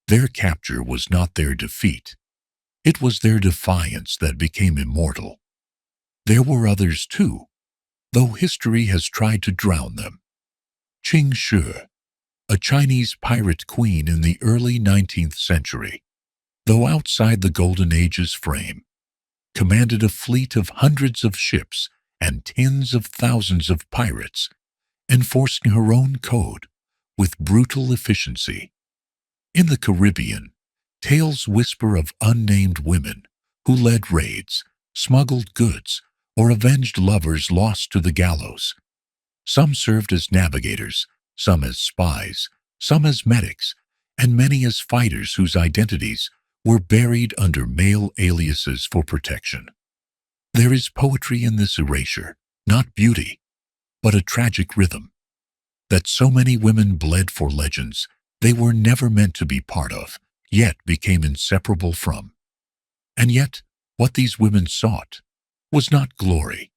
Their capture was not their defeat. It was their defiance that became immortal. There were others too, though history has tried to drown them. Qing Shi, a Chinese pirate queen in the early 19th century, though outside the Golden Age's frame, commanded a fleet of hundreds of ships and tens of thousands of pirates, enforcing her own code with brutal efficiency. In the Caribbean, tales whisper of unnamed women who led raids, smuggled goods, or avenged lovers lost to the gallows. Some served as navigators, some as spies, some as medics, and many as fighters whose identities were buried under male aliases for protection. There is poetry in this erasure, not beauty, but a tragic rhythm, that so many women bled for legends they were never meant to be part of, yet became inseparable from. And yet, what these women sought was not glory.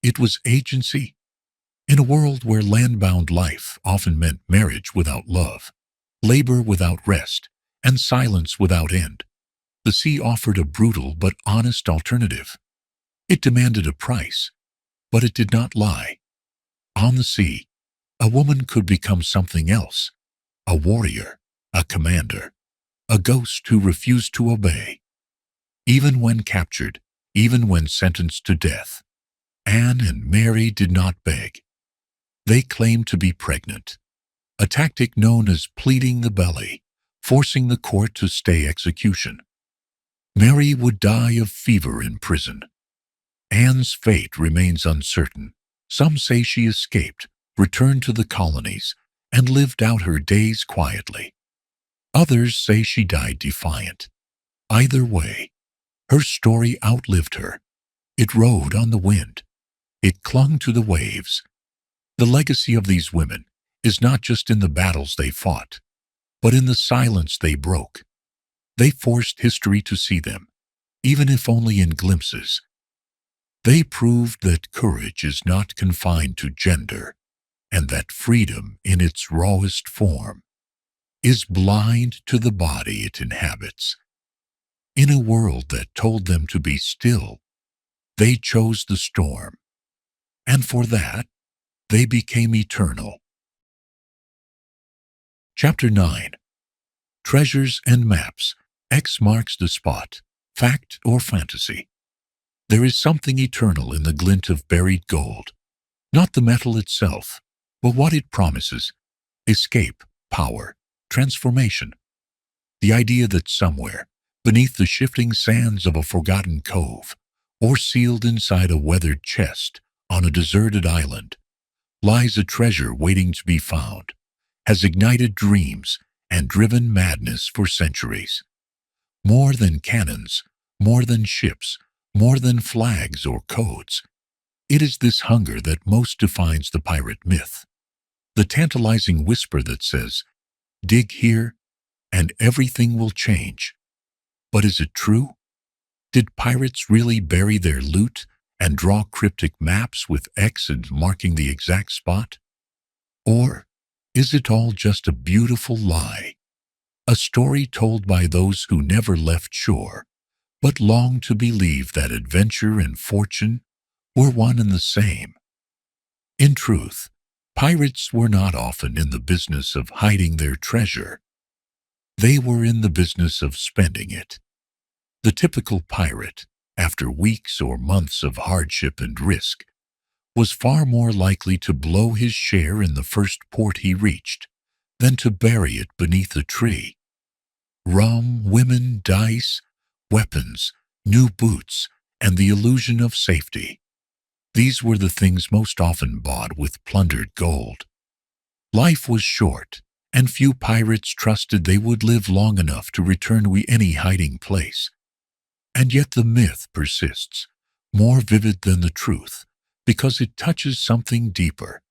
It was agency. In a world where land-bound life often meant marriage without love, labor without rest, and silence without end, the sea offered a brutal but honest alternative. It demanded a price, but it did not lie. On the sea, a woman could become something else, a warrior, a commander, a ghost who refused to obey. Even when captured, even when sentenced to death, Anne and Mary did not beg. They claimed to be pregnant, a tactic known as pleading the belly, forcing the court to stay execution. Mary would die of fever in prison. Anne's fate remains uncertain. Some say she escaped, returned to the colonies, and lived out her days quietly. Others say she died defiant. Either way, her story outlived her. It rode on the wind. It clung to the waves. The legacy of these women is not just in the battles they fought, but in the silence they broke. They forced history to see them, even if only in glimpses. They proved that courage is not confined to gender, and that freedom in its rawest form is blind to the body it inhabits. In a world that told them to be still, they chose the storm, and for that, they became eternal. Chapter 9. Treasures and Maps. X marks the spot. Fact or fantasy? There is something eternal in the glint of buried gold. Not the metal itself, but what it promises. Escape, power, transformation. The idea that somewhere, beneath the shifting sands of a forgotten cove, or sealed inside a weathered chest on a deserted island, lies a treasure waiting to be found, has ignited dreams and driven madness for centuries. More than cannons, more than ships, more than flags or codes, it is this hunger that most defines the pirate myth. The tantalizing whisper that says, dig here, and everything will change. But is it true? Did pirates really bury their loot and draw cryptic maps with X's marking the exact spot? Or is it all just a beautiful lie? A story told by those who never left shore, but longed to believe that adventure and fortune were one and the same. In truth, pirates were not often in the business of hiding their treasure. They were in the business of spending it. The typical pirate, after weeks or months of hardship and risk, was far more likely to blow his share in the first port he reached than to bury it beneath a tree. Rum, women, dice, weapons, new boots, and the illusion of safety. These were the things most often bought with plundered gold. Life was short, and few pirates trusted they would live long enough to return to any hiding place. And yet the myth persists, more vivid than the truth, because it touches something deeper.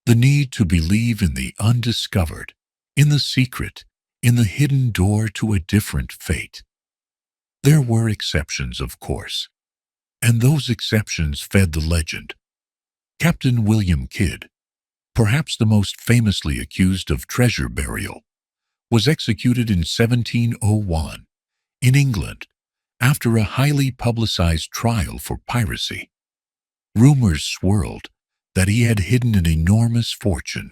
The need to believe in the undiscovered, in the secret, in the hidden door to a different fate. There were exceptions, of course, and those exceptions fed the legend. Captain William Kidd, perhaps the most famously accused of treasure burial, was executed in 1701 in England after a highly publicized trial for piracy. Rumors swirled that he had hidden an enormous fortune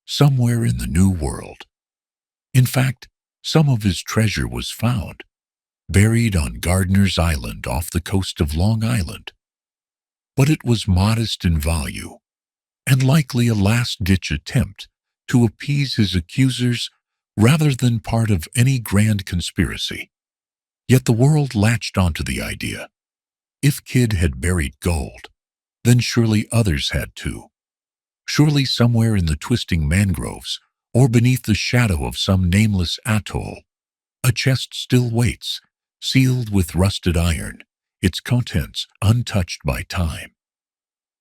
somewhere in the New World. In fact, some of his treasure was found, buried on Gardiner's Island off the coast of Long Island. But it was modest in value, and likely a last-ditch attempt to appease his accusers rather than part of any grand conspiracy. Yet the world latched onto the idea. If Kidd had buried gold, then surely others had too. Surely somewhere in the twisting mangroves, or beneath the shadow of some nameless atoll, a chest still waits, sealed with rusted iron, its contents untouched by time.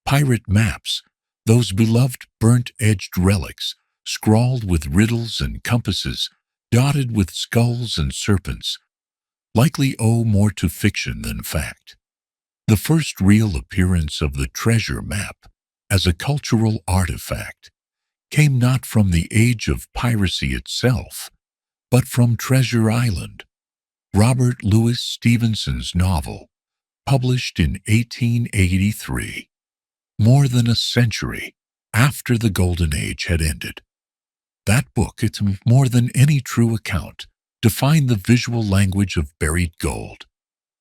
Pirate maps, those beloved burnt-edged relics, scrawled with riddles and compasses, dotted with skulls and serpents, likely owe more to fiction than fact. The first real appearance of the treasure map as a cultural artifact came not from the age of piracy itself, but from Treasure Island, Robert Louis Stevenson's novel, published in 1883, more than a century after the Golden Age had ended. That book, it's more than any true account, defined the visual language of buried gold.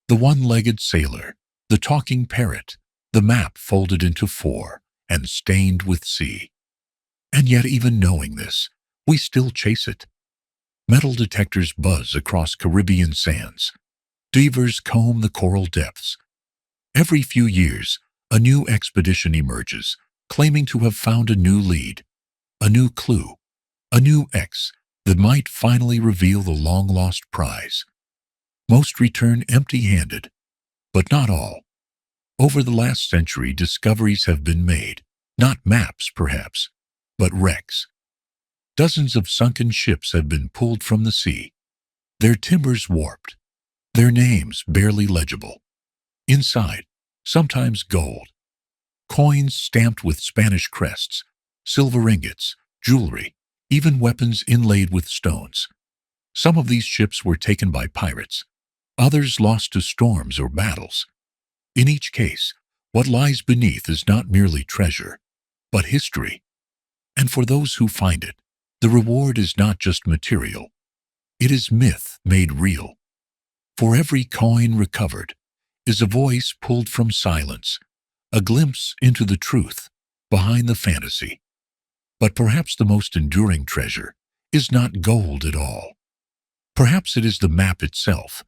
The one-legged sailor, the talking parrot, the map folded into four and stained with sea. And yet, even knowing this, we still chase it. Metal detectors buzz across Caribbean sands. Divers comb the coral depths. Every few years, a new expedition emerges, claiming to have found a new lead, a new clue, a new X that might finally reveal the long-lost prize. Most return empty-handed, but not all. Over the last century, discoveries have been made, not maps perhaps, but wrecks. Dozens of sunken ships have been pulled from the sea, their timbers warped, their names barely legible. Inside, sometimes gold, coins stamped with Spanish crests, silver ingots, jewelry, even weapons inlaid with stones. Some of these ships were taken by pirates, others lost to storms or battles. In each case, what lies beneath is not merely treasure, but history. And for those who find it, The reward is not just material, it is myth made real. For every coin recovered is a voice pulled from silence, a glimpse into the truth behind the fantasy. But perhaps the most enduring treasure is not gold at all. Perhaps it is the map itself,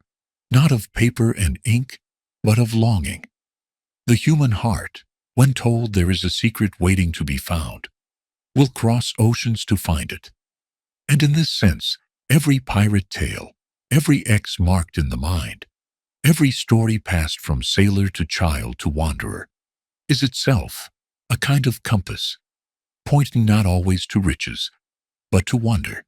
not of paper and ink, but of longing. The human heart, when told there is a secret waiting to be found, will cross oceans to find it. And in this sense, every pirate tale, every X marked in the mind, every story passed from sailor to child to wanderer, is itself a kind of compass, pointing not always to riches, but to wonder.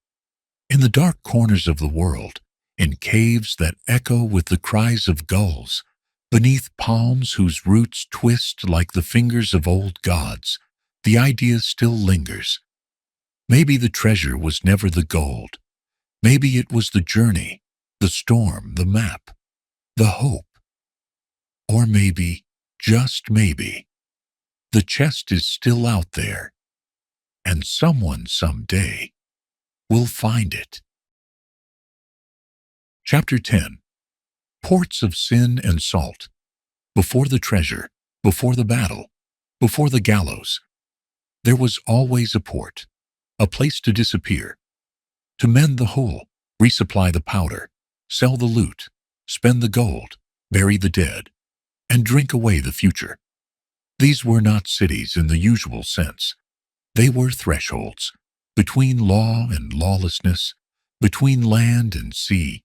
In the dark corners of the world, in caves that echo with the cries of gulls, beneath palms whose roots twist like the fingers of old gods, the idea still lingers. Maybe the treasure was never the gold. Maybe it was the journey, the storm, the map, the hope. Or maybe, just maybe, the chest is still out there, and someone someday will find it. Chapter 10. Ports of sin and salt. Before the treasure, before the battle, before the gallows, there was always a port, a place to disappear, to mend the hull, resupply the powder, sell the loot, spend the gold, bury the dead, and drink away the future. These were not cities in the usual sense. They were thresholds, between law and lawlessness, between land and sea,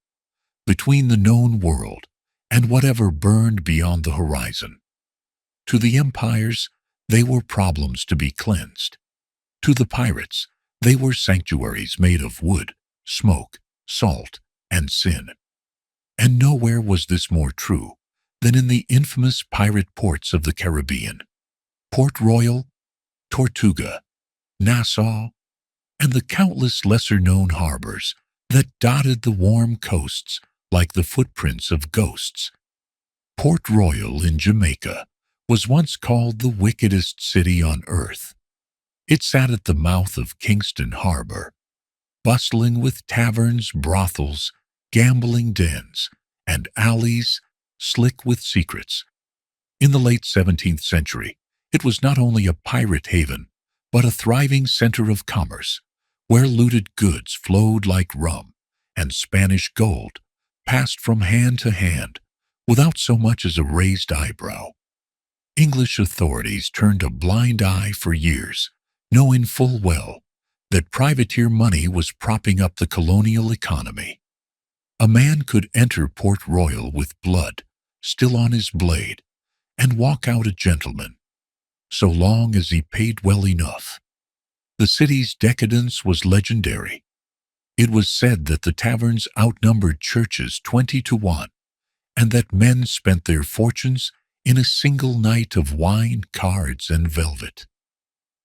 between the known world and whatever burned beyond the horizon. To the empires, they were problems to be cleansed. To the pirates, they were sanctuaries made of wood, smoke, salt, and sin. And nowhere was this more true than in the infamous pirate ports of the Caribbean. Port Royal, Tortuga, Nassau, and the countless lesser-known harbors that dotted the warm coasts like the footprints of ghosts. Port Royal in Jamaica was once called the wickedest city on earth. It sat at the mouth of Kingston Harbor, bustling with taverns, brothels, gambling dens, and alleys slick with secrets. In the late 17th century, it was not only a pirate haven, but a thriving center of commerce, where looted goods flowed like rum, and Spanish gold passed from hand to hand without so much as a raised eyebrow. English authorities turned a blind eye for years, knowing full well that privateer money was propping up the colonial economy. A man could enter Port Royal with blood still on his blade and walk out a gentleman, so long as he paid well enough. The city's decadence was legendary. It was said that the taverns outnumbered churches 20-1, and that men spent their fortunes in a single night of wine, cards, and velvet.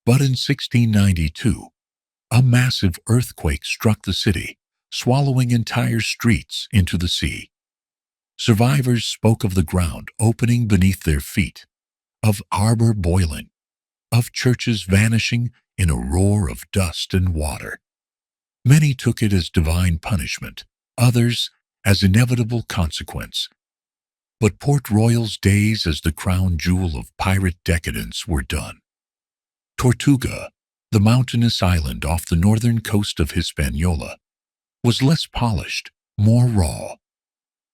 But in 1692, a massive earthquake struck the city, swallowing entire streets into the sea. Survivors spoke of the ground opening beneath their feet, of harbor boiling, of churches vanishing in a roar of dust and water. Many took it as divine punishment, others as inevitable consequence. But Port Royal's days as the crown jewel of pirate decadence were done. Tortuga, the mountainous island off the northern coast of Hispaniola, was less polished, more raw.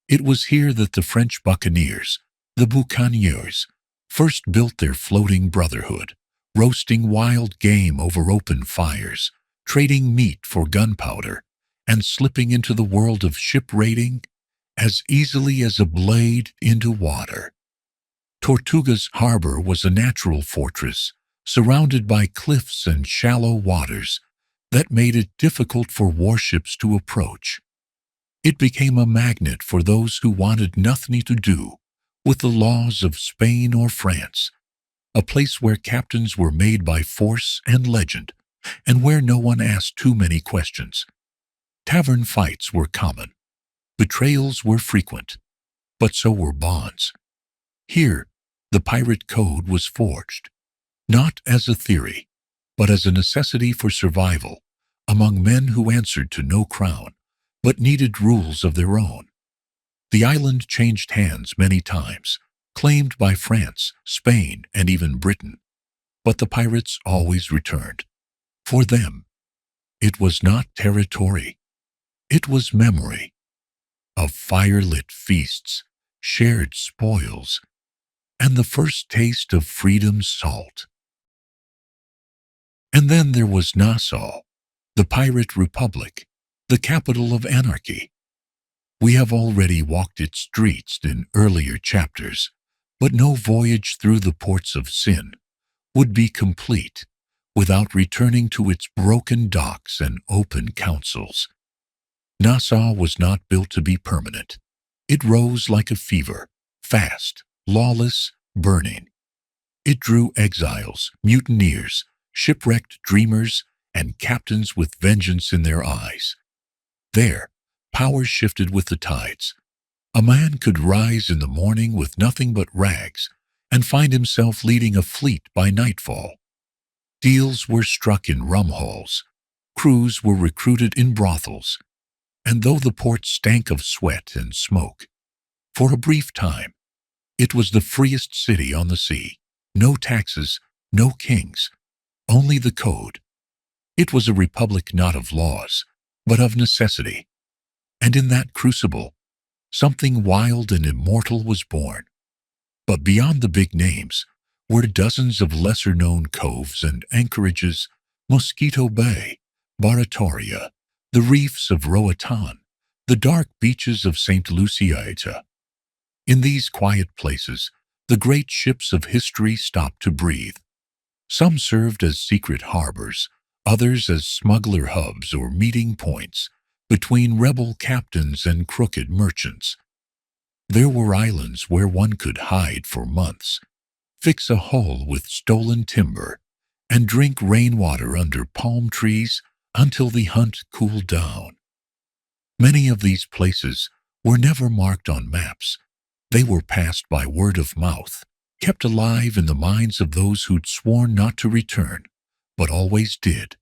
It was here that the French buccaneers, the buccaneers, first built their floating brotherhood, roasting wild game over open fires, trading meat for gunpowder, and slipping into the world of ship raiding as easily as a blade into water. Tortuga's harbor was a natural fortress, surrounded by cliffs and shallow waters that made it difficult for warships to approach. It became a magnet for those who wanted nothing to do with the laws of Spain or France, a place where captains were made by force and legend, and where no one asked too many questions. Tavern fights were common. Betrayals were frequent, but so were bonds. Here, the pirate code was forged, not as a theory, but as a necessity for survival, among men who answered to no crown, but needed rules of their own. The island changed hands many times, claimed by France, Spain, and even Britain, but the pirates always returned. For them, it was not territory, it was memory of fire-lit feasts, shared spoils, and the first taste of freedom's salt. And then there was Nassau, the pirate republic, the capital of anarchy. We have already walked its streets in earlier chapters, but no voyage through the ports of sin would be complete without returning to its broken docks and open councils. Nassau was not built to be permanent. It rose like a fever, fast, lawless, burning. It drew exiles, mutineers, shipwrecked dreamers, and captains with vengeance in their eyes. There, power shifted with the tides. A man could rise in the morning with nothing but rags and find himself leading a fleet by nightfall. Deals were struck in rum halls, crews were recruited in brothels, and though the port stank of sweat and smoke, for a brief time, it was the freest city on the sea. No taxes, no kings, only the code. It was a republic not of laws, but of necessity. And in that crucible, something wild and immortal was born. But beyond the big names were dozens of lesser-known coves and anchorages: Mosquito Bay, Baratoria, the reefs of Roatan, the dark beaches of St. Lucieta. In these quiet places, the great ships of history stopped to breathe. Some served as secret harbors, others as smuggler hubs or meeting points between rebel captains and crooked merchants. There were islands where one could hide for months, fix a hull with stolen timber, and drink rainwater under palm trees until the hunt cooled down. Many of these places were never marked on maps. They were passed by word of mouth, kept alive in the minds of those who'd sworn not to return, but always did.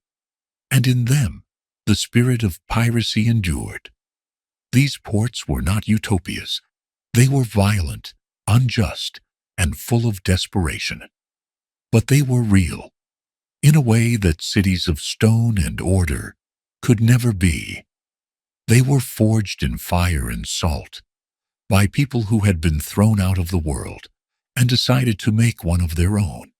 And in them, the spirit of piracy endured. These ports were not utopias. They were violent, unjust, and full of desperation. But they were real, in a way that cities of stone and order could never be. They were forged in fire and salt by people who had been thrown out of the world and decided to make one of their own.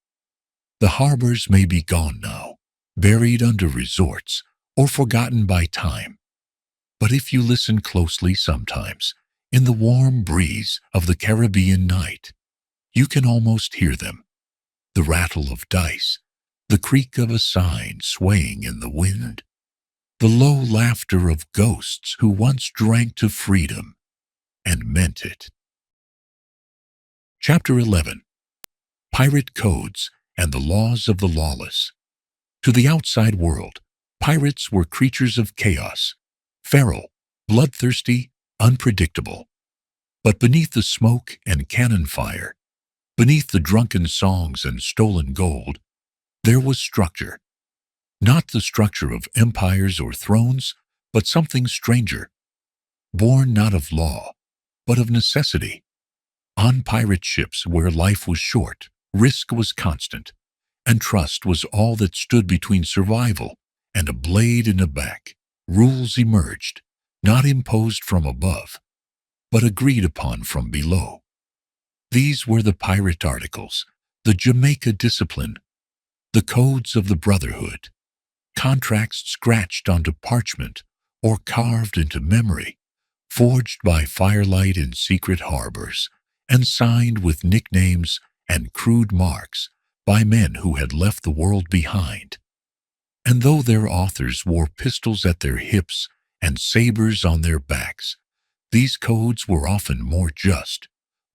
The harbors may be gone now, buried under resorts, or forgotten by time. But if you listen closely sometimes, in the warm breeze of the Caribbean night, you can almost hear them. The rattle of dice, the creak of a sign swaying in the wind, the low laughter of ghosts who once drank to freedom and meant it. Chapter 11. Pirate Codes and the Laws of the Lawless. To the outside world, pirates were creatures of chaos, feral, bloodthirsty, unpredictable. But beneath the smoke and cannon fire, beneath the drunken songs and stolen gold, there was structure. Not the structure of empires or thrones, but something stranger, born not of law, but of necessity. On pirate ships where life was short, risk was constant, and trust was all that stood between survival and a blade in the back, rules emerged, not imposed from above, but agreed upon from below. These were the pirate articles, the Jamaica discipline, the codes of the brotherhood, contracts scratched onto parchment or carved into memory, forged by firelight in secret harbors, and signed with nicknames and crude marks by men who had left the world behind. And though their authors wore pistols at their hips and sabers on their backs, these codes were often more just,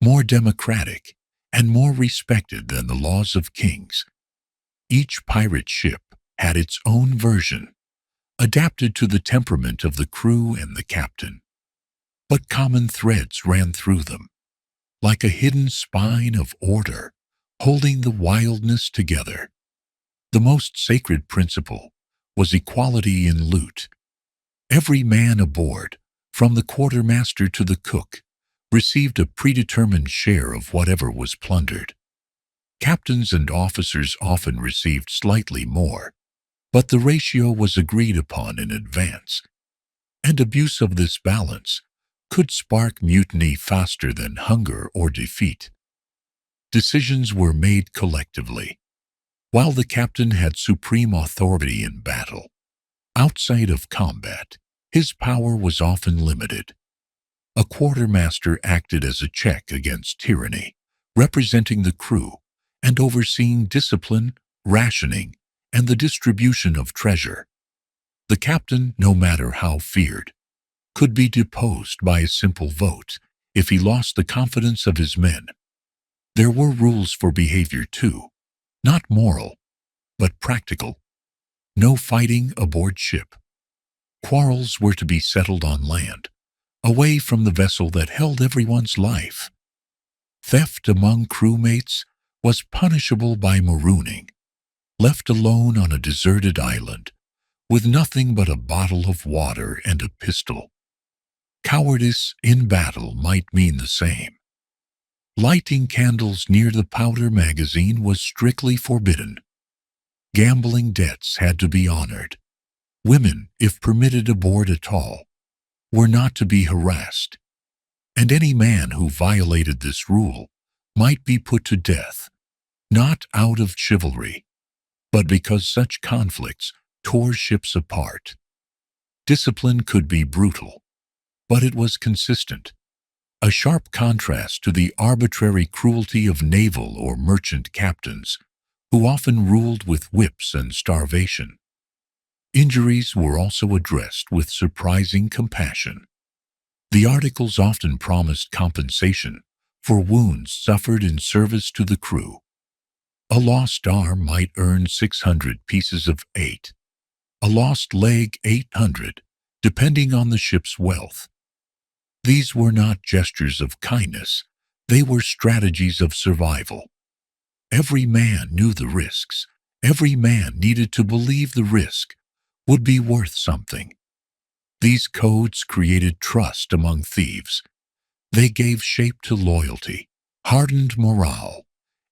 more democratic, and more respected than the laws of kings. Each pirate ship had its own version, adapted to the temperament of the crew and the captain. But common threads ran through them, like a hidden spine of order, holding the wildness together. The most sacred principle was equality in loot. Every man aboard, from the quartermaster to the cook, received a predetermined share of whatever was plundered. Captains and officers often received slightly more, but the ratio was agreed upon in advance, and abuse of this balance could spark mutiny faster than hunger or defeat. Decisions were made collectively, while the captain had supreme authority in battle. Outside of combat, his power was often limited. A quartermaster acted as a check against tyranny, representing the crew and overseeing discipline, rationing, and the distribution of treasure. The captain, no matter how feared, could be deposed by a simple vote if he lost the confidence of his men. There were rules for behavior too, not moral, but practical. No fighting aboard ship. Quarrels were to be settled on land, away from the vessel that held everyone's life. Theft among crewmates was punishable by marooning, left alone on a deserted island, with nothing but a bottle of water and a pistol. Cowardice in battle might mean the same. Lighting candles near the powder magazine was strictly forbidden. Gambling debts had to be honored. Women, if permitted aboard at all, were not to be harassed, and any man who violated this rule might be put to death, not out of chivalry, but because such conflicts tore ships apart. Discipline could be brutal, but it was consistent, a sharp contrast to the arbitrary cruelty of naval or merchant captains, who often ruled with whips and starvation. Injuries were also addressed with surprising compassion. The articles often promised compensation for wounds suffered in service to the crew. A lost arm might earn 600 pieces of 8, a lost leg 800, depending on the ship's wealth. These were not gestures of kindness, they were strategies of survival. Every man knew the risks. Every man needed to believe the risk would be worth something. These codes created trust among thieves. They gave shape to loyalty, hardened morale,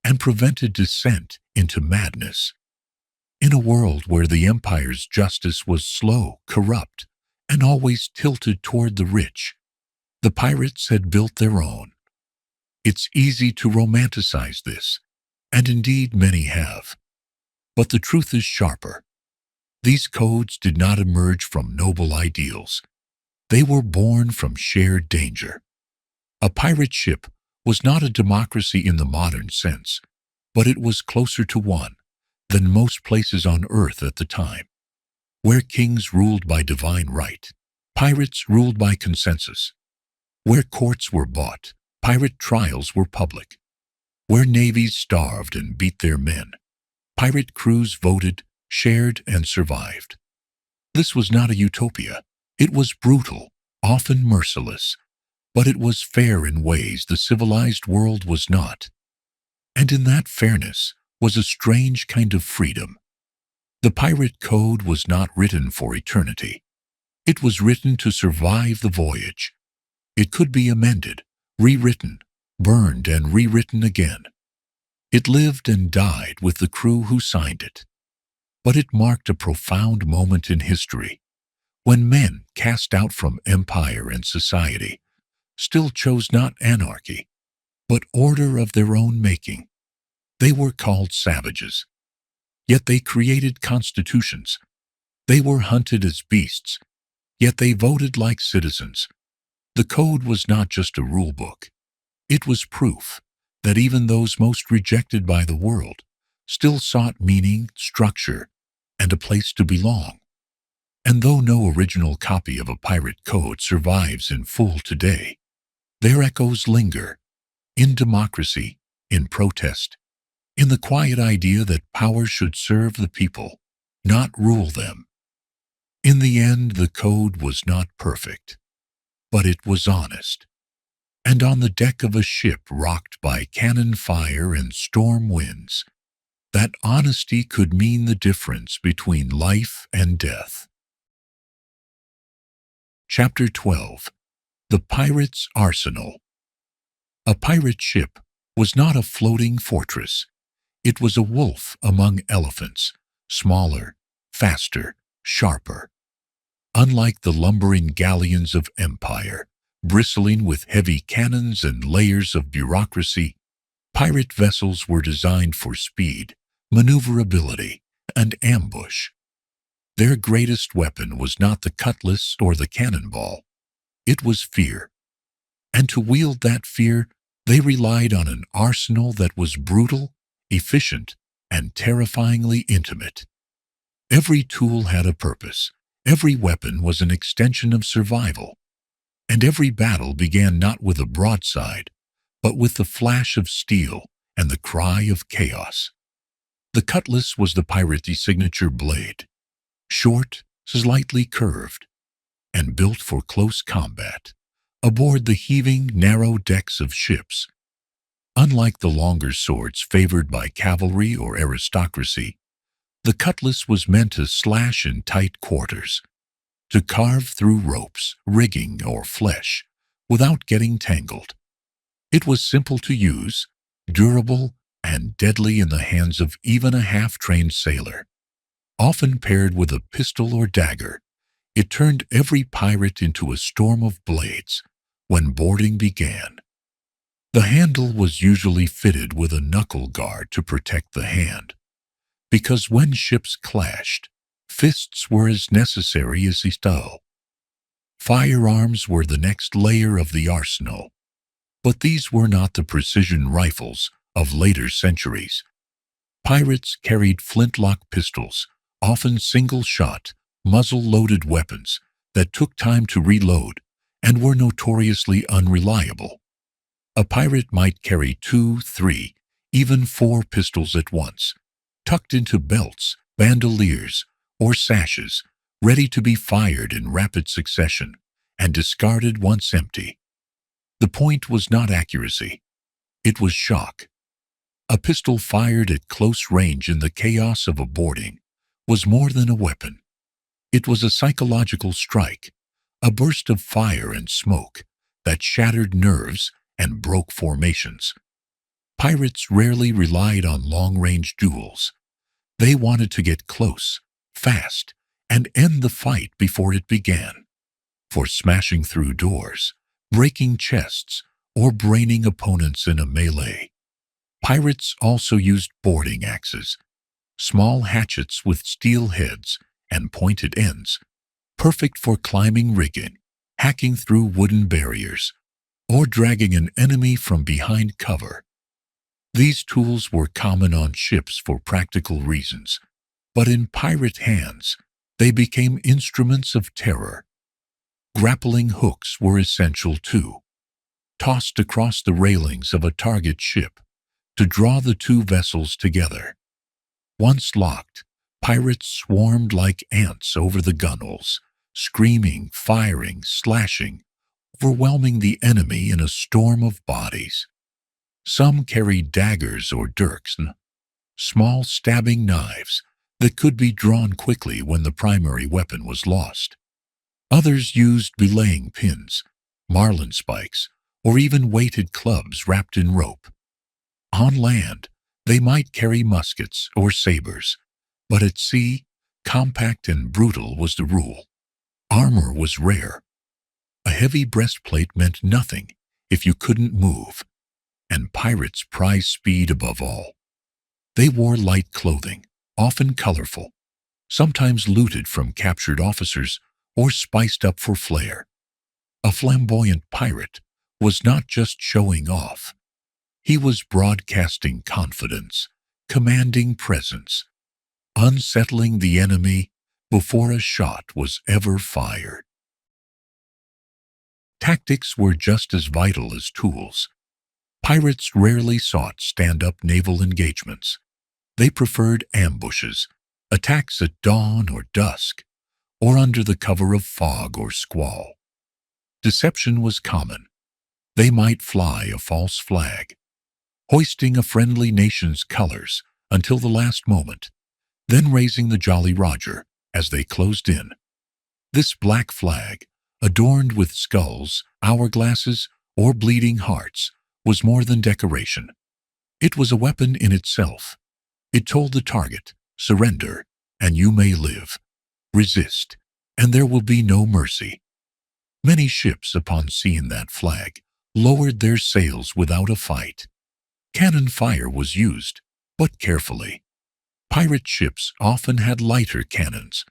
and prevented descent into madness. In a world where the empire's justice was slow, corrupt, and always tilted toward the rich, the pirates had built their own. It's easy to romanticize this, and indeed many have. But the truth is sharper. These codes did not emerge from noble ideals. They were born from shared danger. A pirate ship was not a democracy in the modern sense, but it was closer to one than most places on earth at the time. Where kings ruled by divine right, pirates ruled by consensus. Where courts were bought, pirate trials were public. Where navies starved and beat their men, pirate crews voted, shared, and survived. This was not a utopia. It was brutal, often merciless, but it was fair in ways the civilized world was not. And in that fairness was a strange kind of freedom. The pirate code was not written for eternity. It was written to survive the voyage. It could be amended, rewritten, burned, and rewritten again. It lived and died with the crew who signed it. But it marked a profound moment in history, when men cast out from empire and society still chose not anarchy, but order of their own making. They were called savages, yet they created constitutions. They were hunted as beasts, yet they voted like citizens. The code was not just a rule book. It was proof that even those most rejected by the world still sought meaning, structure, and a place to belong. And though no original copy of a pirate code survives in full today, their echoes linger in democracy, in protest, in the quiet idea that power should serve the people, not rule them. In the end, the code was not perfect, but it was honest. And on the deck of a ship rocked by cannon fire and storm winds, that honesty could mean the difference between life and death. Chapter 12. The Pirate's Arsenal. A pirate ship was not a floating fortress. It was a wolf among elephants, smaller, faster, sharper. Unlike the lumbering galleons of empire, bristling with heavy cannons and layers of bureaucracy, pirate vessels were designed for speed, maneuverability, and ambush. Their greatest weapon was not the cutlass or the cannonball. It was fear. And to wield that fear, they relied on an arsenal that was brutal, efficient, and terrifyingly intimate. Every tool had a purpose. Every weapon was an extension of survival. And every battle began not with a broadside, but with the flash of steel and the cry of chaos. The cutlass was the pirate's signature blade, short, slightly curved, and built for close combat, aboard the heaving, narrow decks of ships. Unlike the longer swords favored by cavalry or aristocracy, the cutlass was meant to slash in tight quarters, to carve through ropes, rigging, or flesh without getting tangled. It was simple to use, durable, and deadly in the hands of even a half-trained sailor. Often paired with a pistol or dagger, it turned every pirate into a storm of blades when boarding began. The handle was usually fitted with a knuckle guard to protect the hand, because when ships clashed, fists were as necessary as the style. Firearms were the next layer of the arsenal, but these were not the precision rifles of later centuries. Pirates carried flintlock pistols, often single-shot, muzzle-loaded weapons that took time to reload and were notoriously unreliable. A pirate might carry 2, 3, even 4 pistols at once, tucked into belts, bandoliers, or sashes, ready to be fired in rapid succession and discarded once empty. The point was not accuracy. It was shock. A pistol fired at close range in the chaos of a boarding was more than a weapon. It was a psychological strike, a burst of fire and smoke that shattered nerves and broke formations. Pirates rarely relied on long-range duels. They wanted to get close, fast, and end the fight before it began. For smashing through doors, breaking chests, or braining opponents in a melee. Pirates also used boarding axes, small hatchets with steel heads and pointed ends, perfect for climbing rigging, hacking through wooden barriers, or dragging an enemy from behind cover. These tools were common on ships for practical reasons, but in pirate hands, they became instruments of terror. Grappling hooks were essential too, tossed across the railings of a target ship to draw the two vessels together. Once locked, pirates swarmed like ants over the gunwales, screaming, firing, slashing, overwhelming the enemy in a storm of bodies. Some carried daggers or dirks, small stabbing knives that could be drawn quickly when the primary weapon was lost. Others used belaying pins, marlin spikes, or even weighted clubs wrapped in rope. On land, they might carry muskets or sabers, but at sea, compact and brutal was the rule. Armor was rare. A heavy breastplate meant nothing if you couldn't move, and pirates prized speed above all. They wore light clothing, often colorful, sometimes looted from captured officers or spiced up for flair. A flamboyant pirate was not just showing off. He was broadcasting confidence, commanding presence, unsettling the enemy before a shot was ever fired. Tactics were just as vital as tools. Pirates rarely sought stand-up naval engagements. They preferred ambushes, attacks at dawn or dusk, or under the cover of fog or squall. Deception was common. They might fly a false flag, hoisting a friendly nation's colors until the last moment, then raising the Jolly Roger as they closed in. This black flag, adorned with skulls, hourglasses, or bleeding hearts, was more than decoration. It was a weapon in itself. It told the target, surrender, and you may live. Resist, and there will be no mercy. Many ships, upon seeing that flag, lowered their sails without a fight. Cannon fire was used, but carefully. Pirate ships often had lighter cannons,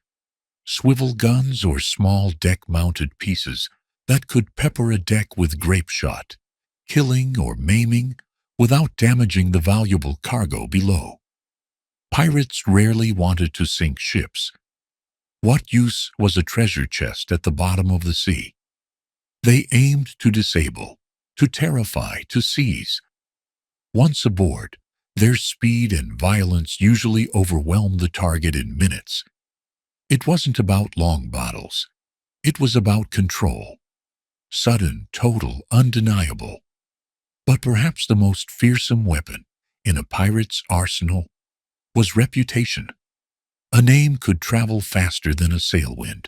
swivel guns or small deck-mounted pieces that could pepper a deck with grape shot, killing or maiming without damaging the valuable cargo below. Pirates rarely wanted to sink ships. What use was a treasure chest at the bottom of the sea? They aimed to disable, to terrify, to seize. Once aboard, their speed and violence usually overwhelmed the target in minutes. It wasn't about long battles. It was about control. Sudden, total, undeniable. But perhaps the most fearsome weapon in a pirate's arsenal was reputation. A name could travel faster than a sailwind.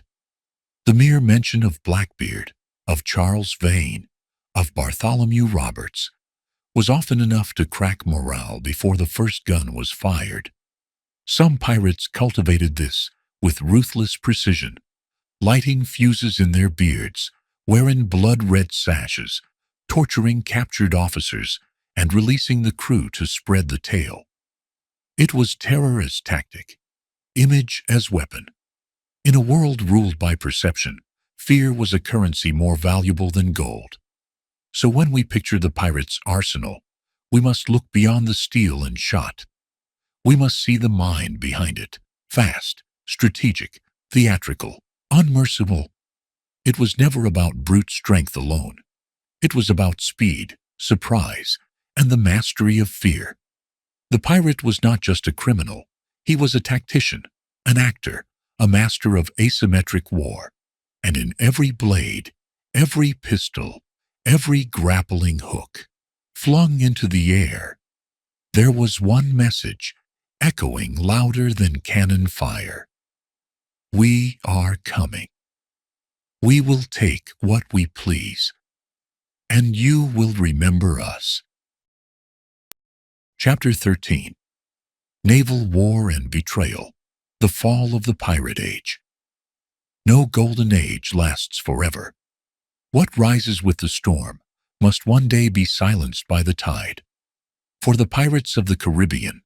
The mere mention of Blackbeard, of Charles Vane, of Bartholomew Roberts, was often enough to crack morale before the first gun was fired. Some pirates cultivated this with ruthless precision, lighting fuses in their beards, wearing blood-red sashes, torturing captured officers, and releasing the crew to spread the tale. It was terror as tactic, image as weapon. In a world ruled by perception, fear was a currency more valuable than gold. So when we picture the pirate's arsenal, we must look beyond the steel and shot. We must see the mind behind it, fast, strategic, theatrical, unmerciful. It was never about brute strength alone. It was about speed, surprise, and the mastery of fear. The pirate was not just a criminal. He was a tactician, an actor, a master of asymmetric war. And in every blade, every pistol, every grappling hook, flung into the air, there was one message, echoing louder than cannon fire. We are coming. We will take what we please, and you will remember us. Chapter 13. Naval War and Betrayal, the Fall of the Pirate Age. No golden age lasts forever. What rises with the storm must one day be silenced by the tide. For the pirates of the Caribbean,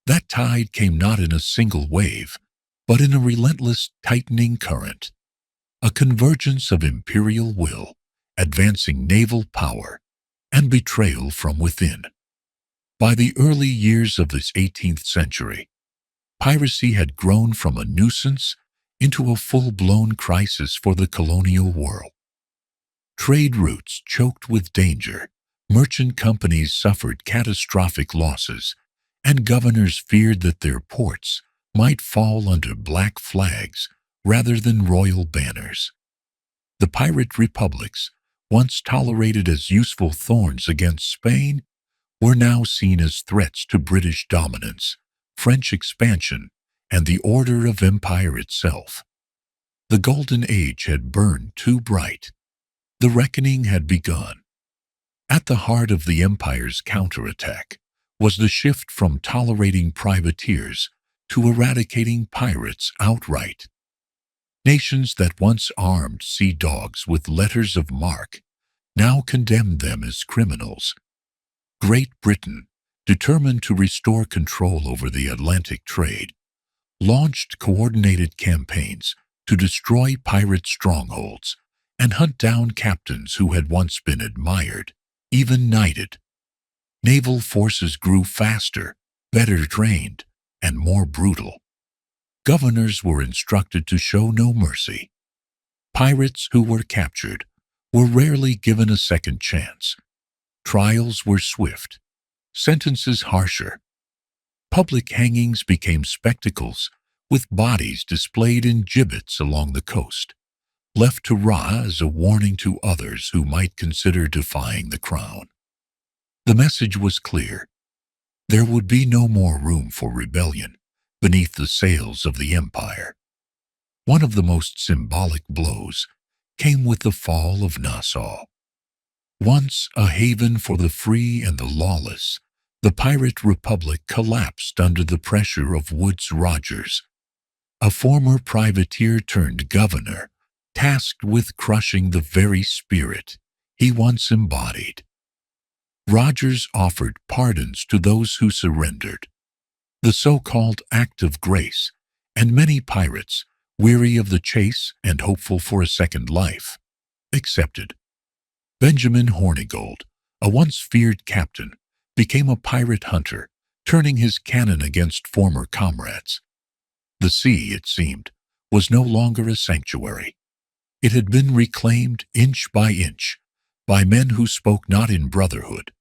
that tide came not in a single wave, but in a relentless, tightening current, a convergence of imperial will, advancing naval power, and betrayal from within. By the early years of this 18th century, piracy had grown from a nuisance into a full-blown crisis for the colonial world. Trade routes choked with danger, merchant companies suffered catastrophic losses, and governors feared that their ports might fall under black flags rather than royal banners. The pirate republics, once tolerated as useful thorns against Spain, were now seen as threats to British dominance, French expansion, and the order of empire itself. The Golden Age had burned too bright. The reckoning had begun. At the heart of the empire's counterattack was the shift from tolerating privateers to eradicating pirates outright. Nations that once armed sea dogs with letters of marque now condemned them as criminals. Great Britain, determined to restore control over the Atlantic trade, launched coordinated campaigns to destroy pirate strongholds and hunt down captains who had once been admired, even knighted. Naval forces grew faster, better trained, and more brutal. Governors were instructed to show no mercy. Pirates who were captured were rarely given a second chance. Trials were swift, sentences harsher. Public hangings became spectacles, with bodies displayed in gibbets along the coast, left to rot as a warning to others who might consider defying the crown. The message was clear. There would be no more room for rebellion beneath the sails of the empire. One of the most symbolic blows came with the fall of Nassau. Once a haven for the free and the lawless, the pirate republic collapsed under the pressure of Woodes Rogers, a former privateer turned governor, tasked with crushing the very spirit he once embodied. Rogers offered pardons to those who surrendered, the so-called act of grace, and many pirates, weary of the chase and hopeful for a second life, accepted. Benjamin Hornigold, a once feared captain, became a pirate hunter, turning his cannon against former comrades. The sea, it seemed, was no longer a sanctuary. It had been reclaimed inch by men who spoke not in brotherhood,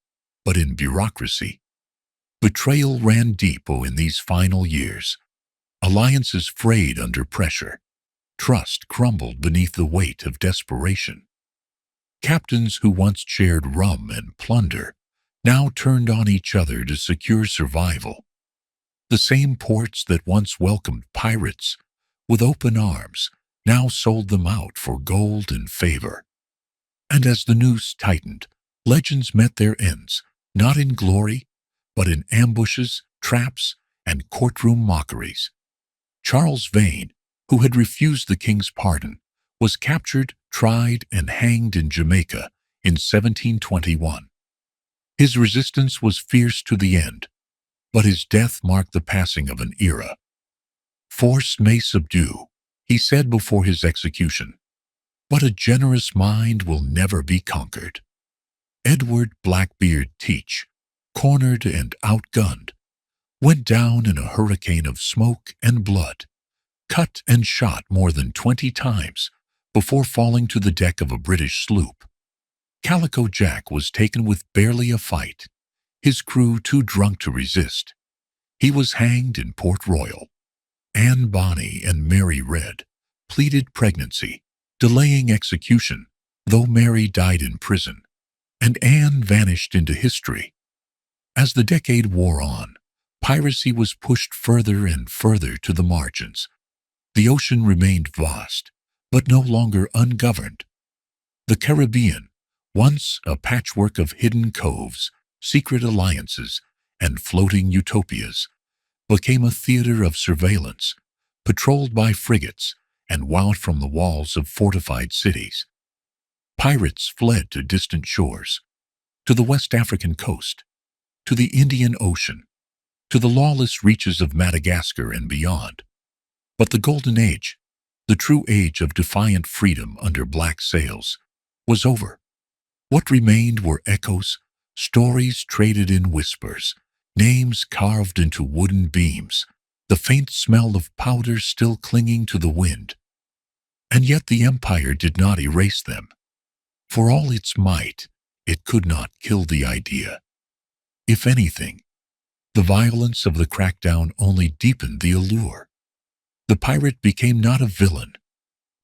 but in bureaucracy. Betrayal ran deep in these final years. Alliances frayed under pressure. Trust crumbled beneath the weight of desperation. Captains who once shared rum and plunder now turned on each other to secure survival. The same ports that once welcomed pirates with open arms now sold them out for gold and favor. And as the noose tightened, legends met their ends, not in glory, but in ambushes, traps, and courtroom mockeries. Charles Vane, who had refused the king's pardon, was captured, tried, and hanged in Jamaica in 1721. His resistance was fierce to the end, but his death marked the passing of an era. "Force may subdue," he said before his execution, "but a generous mind will never be conquered." Edward Blackbeard Teach, cornered and outgunned, went down in a hurricane of smoke and blood, cut and shot more than 20 times before falling to the deck of a British sloop. Calico Jack was taken with barely a fight, his crew too drunk to resist. He was hanged in Port Royal. Anne Bonny and Mary Red pleaded pregnancy, delaying execution, though Mary died in prison, and Anne vanished into history. As the decade wore on, piracy was pushed further and further to the margins. The ocean remained vast, but no longer ungoverned. The Caribbean, once a patchwork of hidden coves, secret alliances, and floating utopias, became a theater of surveillance, patrolled by frigates and wowed from the walls of fortified cities. Pirates fled to distant shores, to the West African coast, to the Indian Ocean, to the lawless reaches of Madagascar and beyond. But the Golden Age, the true age of defiant freedom under black sails, was over. What remained were echoes, stories traded in whispers, names carved into wooden beams, the faint smell of powder still clinging to the wind. And yet the empire did not erase them. For all its might, it could not kill the idea. If anything, the violence of the crackdown only deepened the allure. The pirate became not a villain,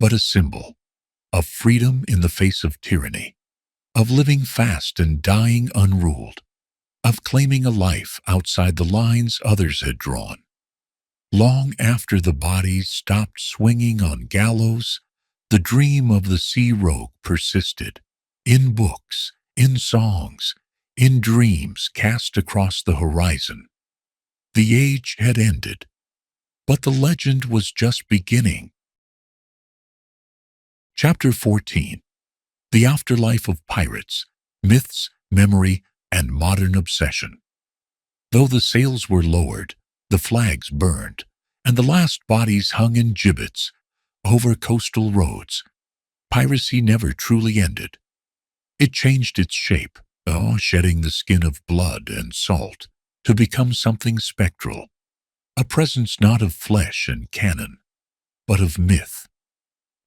but a symbol of freedom in the face of tyranny, of living fast and dying unruled, of claiming a life outside the lines others had drawn. Long after the bodies stopped swinging on gallows, the dream of the sea rogue persisted, in books, in songs, in dreams cast across the horizon. The age had ended, but the legend was just beginning. Chapter 14. The Afterlife of Pirates, Myths, Memory, and Modern Obsession. Though the sails were lowered, the flags burned, and the last bodies hung in gibbets over coastal roads, piracy never truly ended. It changed its shape, shedding the skin of blood and salt to become something spectral, a presence not of flesh and cannon, but of myth.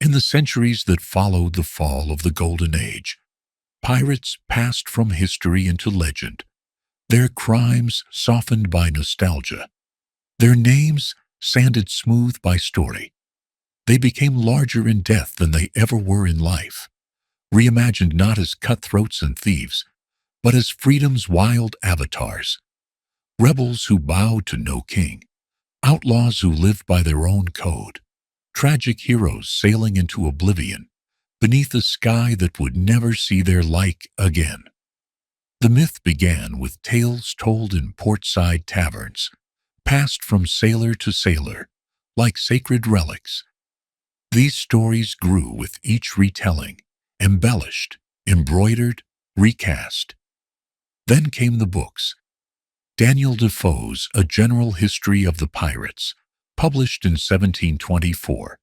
In the centuries that followed the fall of the Golden Age, pirates passed from history into legend, their crimes softened by nostalgia, their names sanded smooth by story. They became larger in death than they ever were in life, reimagined not as cutthroats and thieves, but as freedom's wild avatars. rebels who bowed to no king, outlaws who lived by their own code, tragic heroes sailing into oblivion beneath a sky that would never see their like again. The myth began with tales told in portside taverns, passed from sailor to sailor, like sacred relics. These stories grew with each retelling, embellished, embroidered, recast. Then came the books. Daniel Defoe's A General History of the Pirates, published in 1724,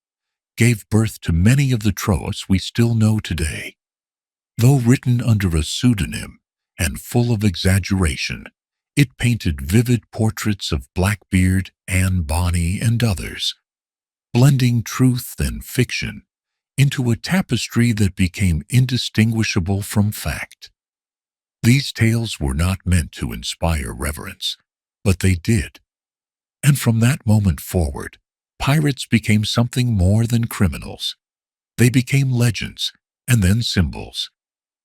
gave birth to many of the tropes we still know today. Though written under a pseudonym and full of exaggeration, it painted vivid portraits of Blackbeard and Bonny and others, blending truth and fiction into a tapestry that became indistinguishable from fact. These tales were not meant to inspire reverence, but they did. And from that moment forward, pirates became something more than criminals. They became legends and then symbols.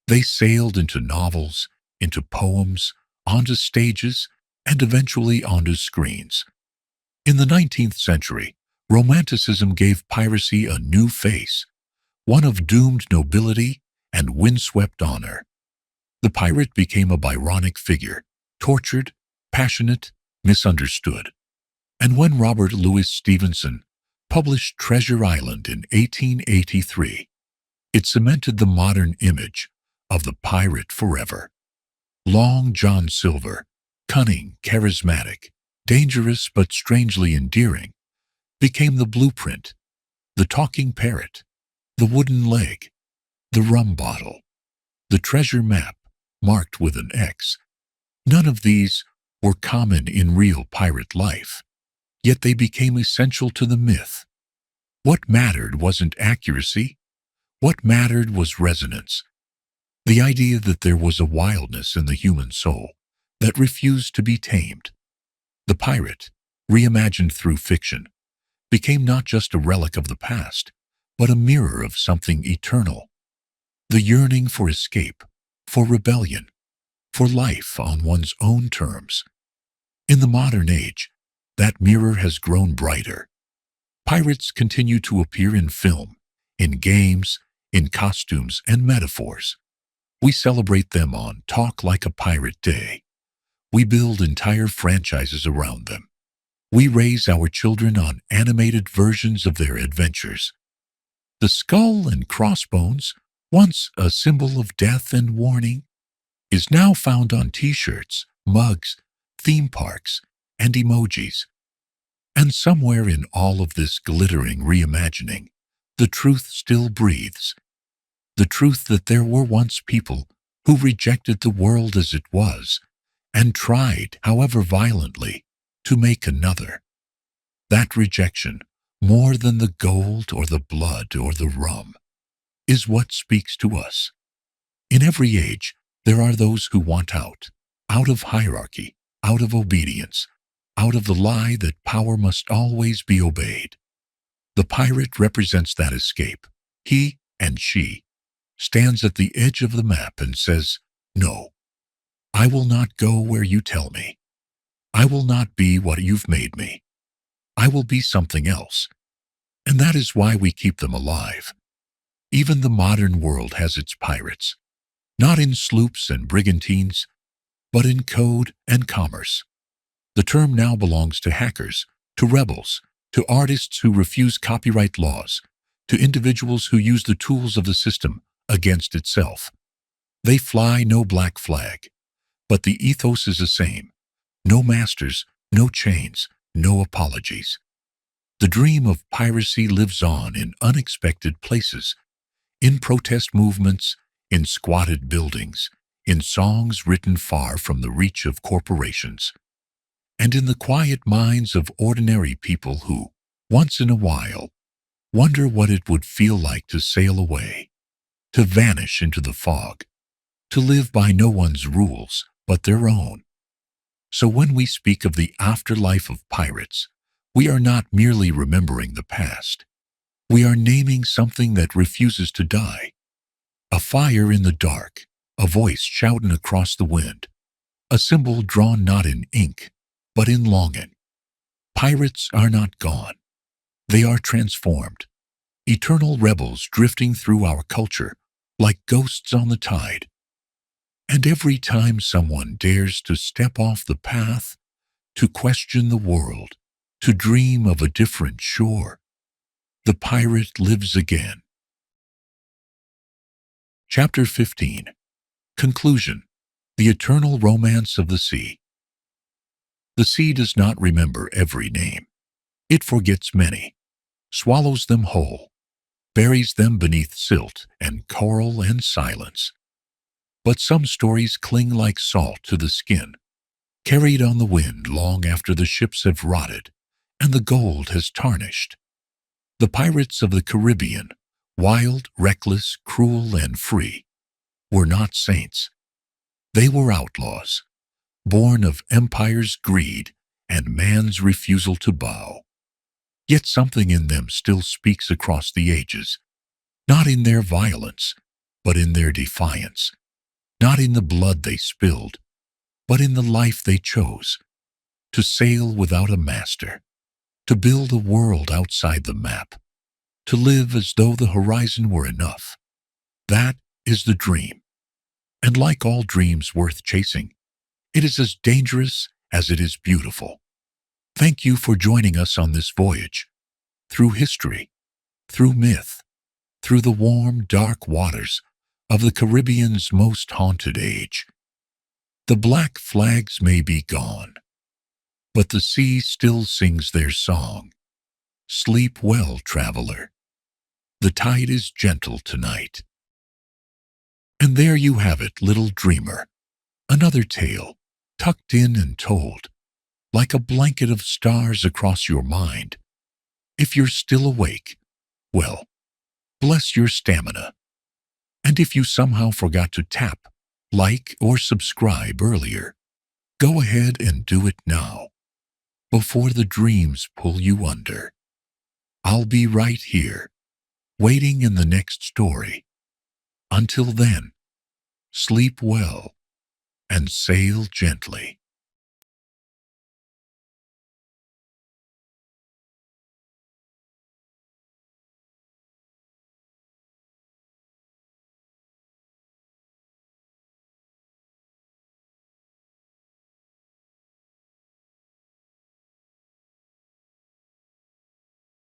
They sailed into novels, into poems, onto stages, and eventually onto screens. In the 19th century, Romanticism gave piracy a new face, one of doomed nobility and windswept honor. The pirate became a Byronic figure, tortured, passionate, misunderstood. And when Robert Louis Stevenson published Treasure Island in 1883, it cemented the modern image of the pirate forever. Long John Silver, cunning, charismatic, dangerous but strangely endearing, became the blueprint, the talking parrot, the wooden leg, the rum bottle, the treasure map marked with an X. None of these were common in real pirate life, yet they became essential to the myth. What mattered wasn't accuracy. What mattered was resonance. The idea that there was a wildness in the human soul that refused to be tamed. The pirate, reimagined through fiction, became not just a relic of the past, but a mirror of something eternal. The yearning for escape, for rebellion, for life on one's own terms. In the modern age, that mirror has grown brighter. Pirates continue to appear in film, in games, in costumes and metaphors. We celebrate them on Talk Like a Pirate Day. We build entire franchises around them. We raise our children on animated versions of their adventures. The skull and crossbones, once a symbol of death and warning, is now found on t-shirts, mugs, theme parks, and emojis. And somewhere in all of this glittering reimagining, the truth still breathes. The truth that there were once people who rejected the world as it was and tried, however violently, to make another. That rejection, more than the gold or the blood or the rum, is what speaks to us. In every age, there are those who want out of hierarchy, out of obedience, out of the lie that power must always be obeyed. The pirate represents that escape. He and she stands at the edge of the map and says, "No, I will not go where you tell me. I will not be what you've made me. I will be something else." And that is why we keep them alive. Even the modern world has its pirates, not in sloops and brigantines, but in code and commerce. The term now belongs to hackers, to rebels, to artists who refuse copyright laws, to individuals who use the tools of the system against itself. They fly no black flag, but the ethos is the same. No masters, no chains, no apologies. The dream of piracy lives on in unexpected places, in protest movements, in squatted buildings, in songs written far from the reach of corporations, and in the quiet minds of ordinary people who, once in a while, wonder what it would feel like to sail away, to vanish into the fog, to live by no one's rules but their own. So when we speak of the afterlife of pirates, we are not merely remembering the past. We are naming something that refuses to die. A fire in the dark, a voice shouting across the wind, a symbol drawn not in ink but in longing. Pirates are not gone. They are transformed, eternal rebels drifting through our culture like ghosts on the tide. And every time someone dares to step off the path, to question the world, to dream of a different shore, the pirate lives again. Chapter 15. Conclusion. The Eternal Romance of the Sea. The sea does not remember every name. It forgets many, swallows them whole, buries them beneath silt and coral and silence. But some stories cling like salt to the skin, carried on the wind long after the ships have rotted and the gold has tarnished. The pirates of the Caribbean, wild, reckless, cruel, and free, were not saints. They were outlaws, born of empire's greed and man's refusal to bow. Yet something in them still speaks across the ages, not in their violence, but in their defiance, not in the blood they spilled, but in the life they chose, to sail without a master, to build a world outside the map, to live as though the horizon were enough. That is the dream. And like all dreams worth chasing, it is as dangerous as it is beautiful. Thank you for joining us on this voyage, through history, through myth, through the warm, dark waters of the Caribbean's most haunted age. The black flags may be gone, but the sea still sings their song. Sleep well, traveler. The tide is gentle tonight. And there you have it, little dreamer, another tale, tucked in and told, like a blanket of stars across your mind. If you're still awake, well, bless your stamina. And if you somehow forgot to tap, like, or subscribe earlier, go ahead and do it now, before the dreams pull you under. I'll be right here, waiting in the next story. Until then, sleep well and sail gently.